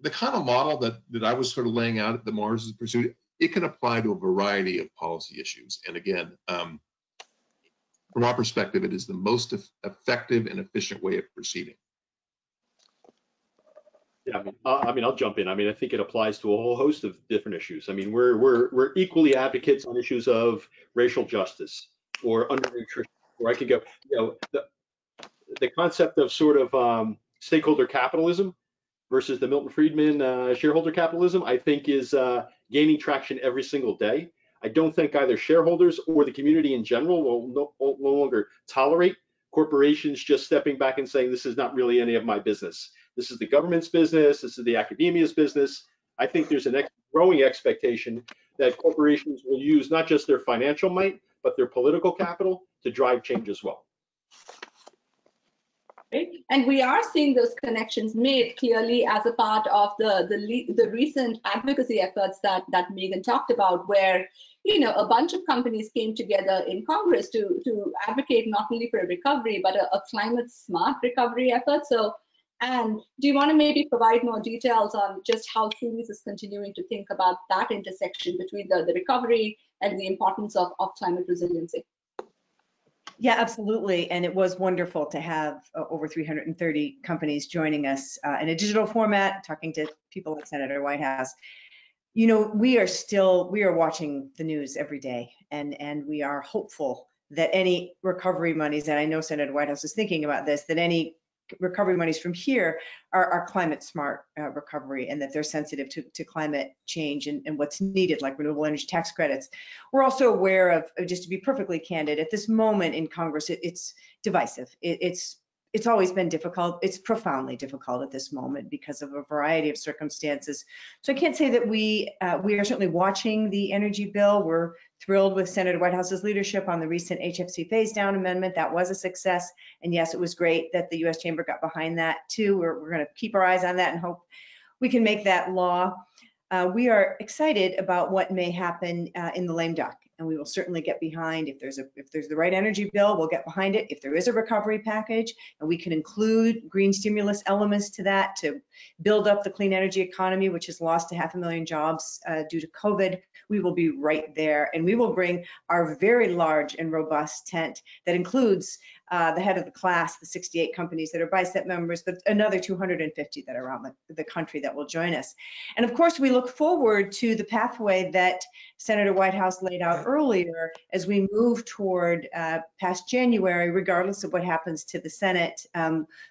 S6: the kind of model that I was sort of laying out that Mars is pursuing, it can apply to a variety of policy issues. And again, from our perspective, it is the most effective and efficient way of proceeding.
S7: Yeah, I'll jump in. I think it applies to a whole host of different issues. We're equally advocates on issues of racial justice or undernutrition, or I could go, the concept of sort of stakeholder capitalism versus the Milton Friedman shareholder capitalism, I think is gaining traction every single day. I don't think either shareholders or the community in general will no longer tolerate corporations just stepping back and saying, this is not really any of my business. This is the government's business. This is the academia's business. I think there's a growing expectation that corporations will use not just their financial might, but their political capital to drive change as well.
S3: And we are seeing those connections made clearly as a part of the recent advocacy efforts that Megan talked about, where a bunch of companies came together in Congress to advocate not only for a recovery but a climate smart recovery effort. So, and do you want to maybe provide more details on just how Ceres is continuing to think about that intersection between the recovery and the importance of climate resiliency?
S1: Yeah, absolutely. And it was wonderful to have over 330 companies joining us in a digital format, talking to people at Senator Whitehouse. We are watching the news every day, and we are hopeful that any recovery monies, and I know Senator Whitehouse is thinking about this, that any recovery monies from here are climate smart recovery, and that they're sensitive to climate change and what's needed, like renewable energy tax credits. We're also aware of, just to be perfectly candid, at this moment in Congress, it's divisive. It's always been difficult. It's profoundly difficult at this moment because of a variety of circumstances. So I can't say that we are certainly watching the energy bill. We're thrilled with Senator Whitehouse's leadership on the recent HFC phase down amendment. That was a success. And yes, it was great that the U.S. Chamber got behind that too. We're going to keep our eyes on that and hope we can make that law. We are excited about what may happen in the lame duck. And we will certainly get behind, if there's the right energy bill, we'll get behind it. If there is a recovery package and we can include green stimulus elements to that to build up the clean energy economy, which has lost 500,000 jobs due to COVID, we will be right there. And we will bring our very large and robust tent that includes the head of the class, the 68 companies that are BICEP members, but another 250 that are around the country that will join us. And of course, we look forward to the pathway that Senator Whitehouse laid out earlier as we move toward past January, regardless of what happens to the Senate.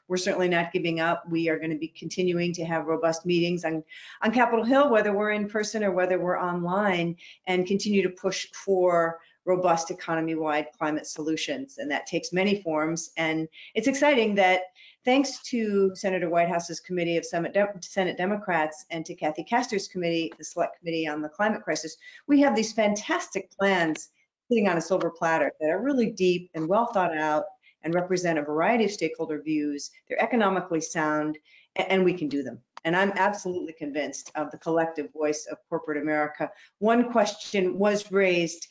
S1: We're certainly not giving up. We are going to be continuing to have robust meetings on Capitol Hill, whether we're in person or whether we're online, and continue to push for robust economy-wide climate solutions. And that takes many forms. And it's exciting that thanks to Senator Whitehouse's committee of Senate Democrats and to Kathy Castor's committee, the Select Committee on the Climate Crisis, we have these fantastic plans sitting on a silver platter that are really deep and well thought out and represent a variety of stakeholder views. They're economically sound, and we can do them. And I'm absolutely convinced of the collective voice of corporate America. One question was raised,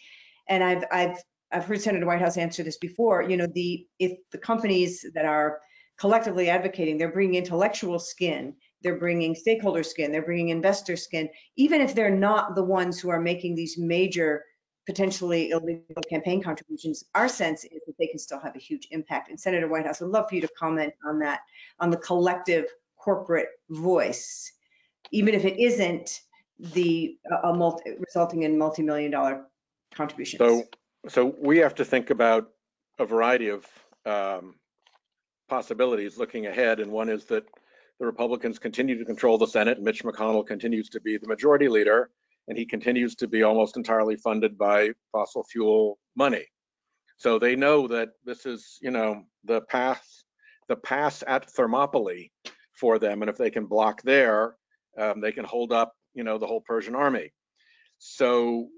S1: and I've heard Senator Whitehouse answer this before. You know, if the companies that are collectively advocating, they're bringing intellectual skin, they're bringing stakeholder skin, they're bringing investor skin, even if they're not the ones who are making these major, potentially illegal campaign contributions, our sense is that they can still have a huge impact. And Senator Whitehouse, I'd love for you to comment on that, on the collective corporate voice, even if it isn't resulting in multi-million-dollar contributions.
S2: So we have to think about a variety of possibilities looking ahead, and one is that the Republicans continue to control the Senate, and Mitch McConnell continues to be the majority leader, and he continues to be almost entirely funded by fossil fuel money. So they know that this is, you know, the pass at Thermopylae for them, and if they can block there, they can hold up, you know, the whole Persian army. So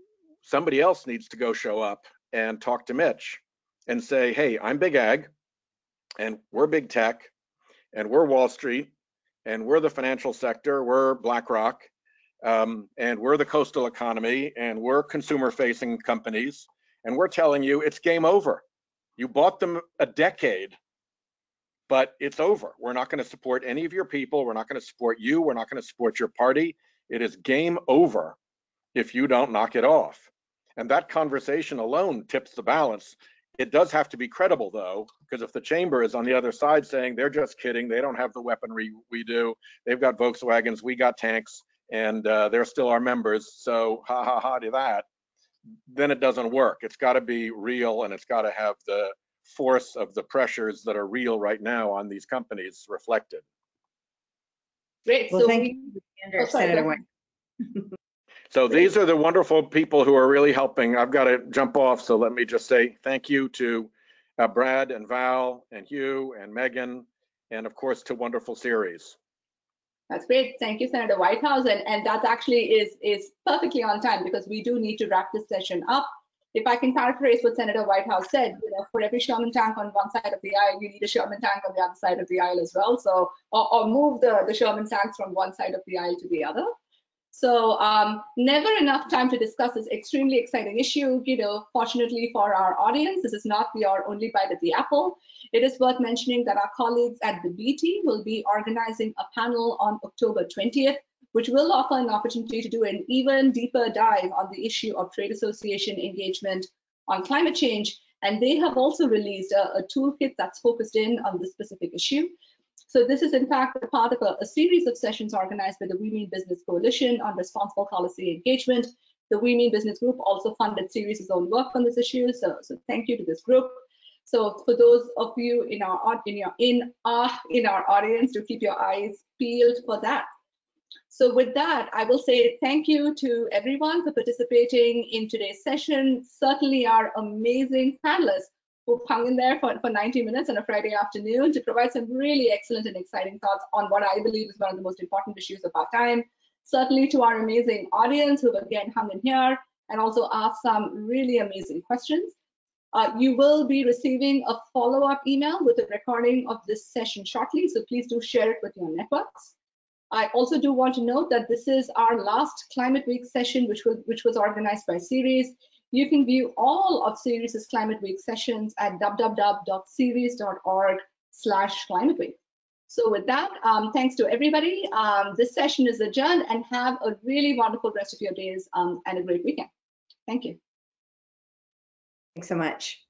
S2: somebody else needs to go show up and talk to Mitch and say, hey, I'm big ag, and we're big tech, and we're Wall Street, and we're the financial sector, we're BlackRock, and we're the coastal economy, and we're consumer-facing companies, and we're telling you it's game over. You bought them a decade, but it's over. We're not going to support any of your people. We're not going to support you. We're not going to support your party. It is game over if you don't knock it off. And that conversation alone tips the balance. It does have to be credible, though, because if the chamber is on the other side saying they're just kidding, they don't have the weaponry we do, they've got Volkswagens, we got tanks, and they're still our members, so ha ha ha to that, then it doesn't work. It's got to be real, and it's got to have the force of the pressures that are real right now on these companies reflected.
S3: Great.
S1: Well,
S3: So
S1: thank you, Senator White.
S2: So these are the wonderful people who are really helping. I've got to jump off, so let me just say thank you to Brad and Val and Hugh and Megan, and of course to wonderful Ceres.
S3: That's great. Thank you, Senator Whitehouse. And that actually is perfectly on time because we do need to wrap this session up. If I can paraphrase what Senator Whitehouse said, you know, for every Sherman tank on one side of the aisle, you need a Sherman tank on the other side of the aisle as well. So, or move the Sherman tanks from one side of the aisle to the other. So never enough time to discuss this extremely exciting issue. You know, fortunately for our audience, this is not our only bite at the apple. It is worth mentioning that our colleagues at the BT will be organizing a panel on October 20th, which will offer an opportunity to do an even deeper dive on the issue of trade association engagement on climate change. And they have also released a toolkit that's focused in on this specific issue. So this is in fact a part of a series of sessions organized by the We Mean Business Coalition on Responsible Policy Engagement. The We Mean Business Group also funded Ceres' own work on this issue. So thank you to this group. So for those of you in our audience, to keep your eyes peeled for that. So with that, I will say thank you to everyone for participating in today's session. Certainly our amazing panelists who hung in there for 90 minutes on a Friday afternoon to provide some really excellent and exciting thoughts on what I believe is one of the most important issues of our time. Certainly to our amazing audience who again hung in here and also asked some really amazing questions. You will be receiving a follow-up email with a recording of this session shortly, so please do share it with your networks. I also do want to note that this is our last Climate Week session, which was organized by Ceres. You can view all of Ceres' Climate Week sessions at www.ceres.org/Climate Week. So with that, thanks to everybody. This session is adjourned, and have a really wonderful rest of your days and a great weekend. Thank you.
S1: Thanks so much.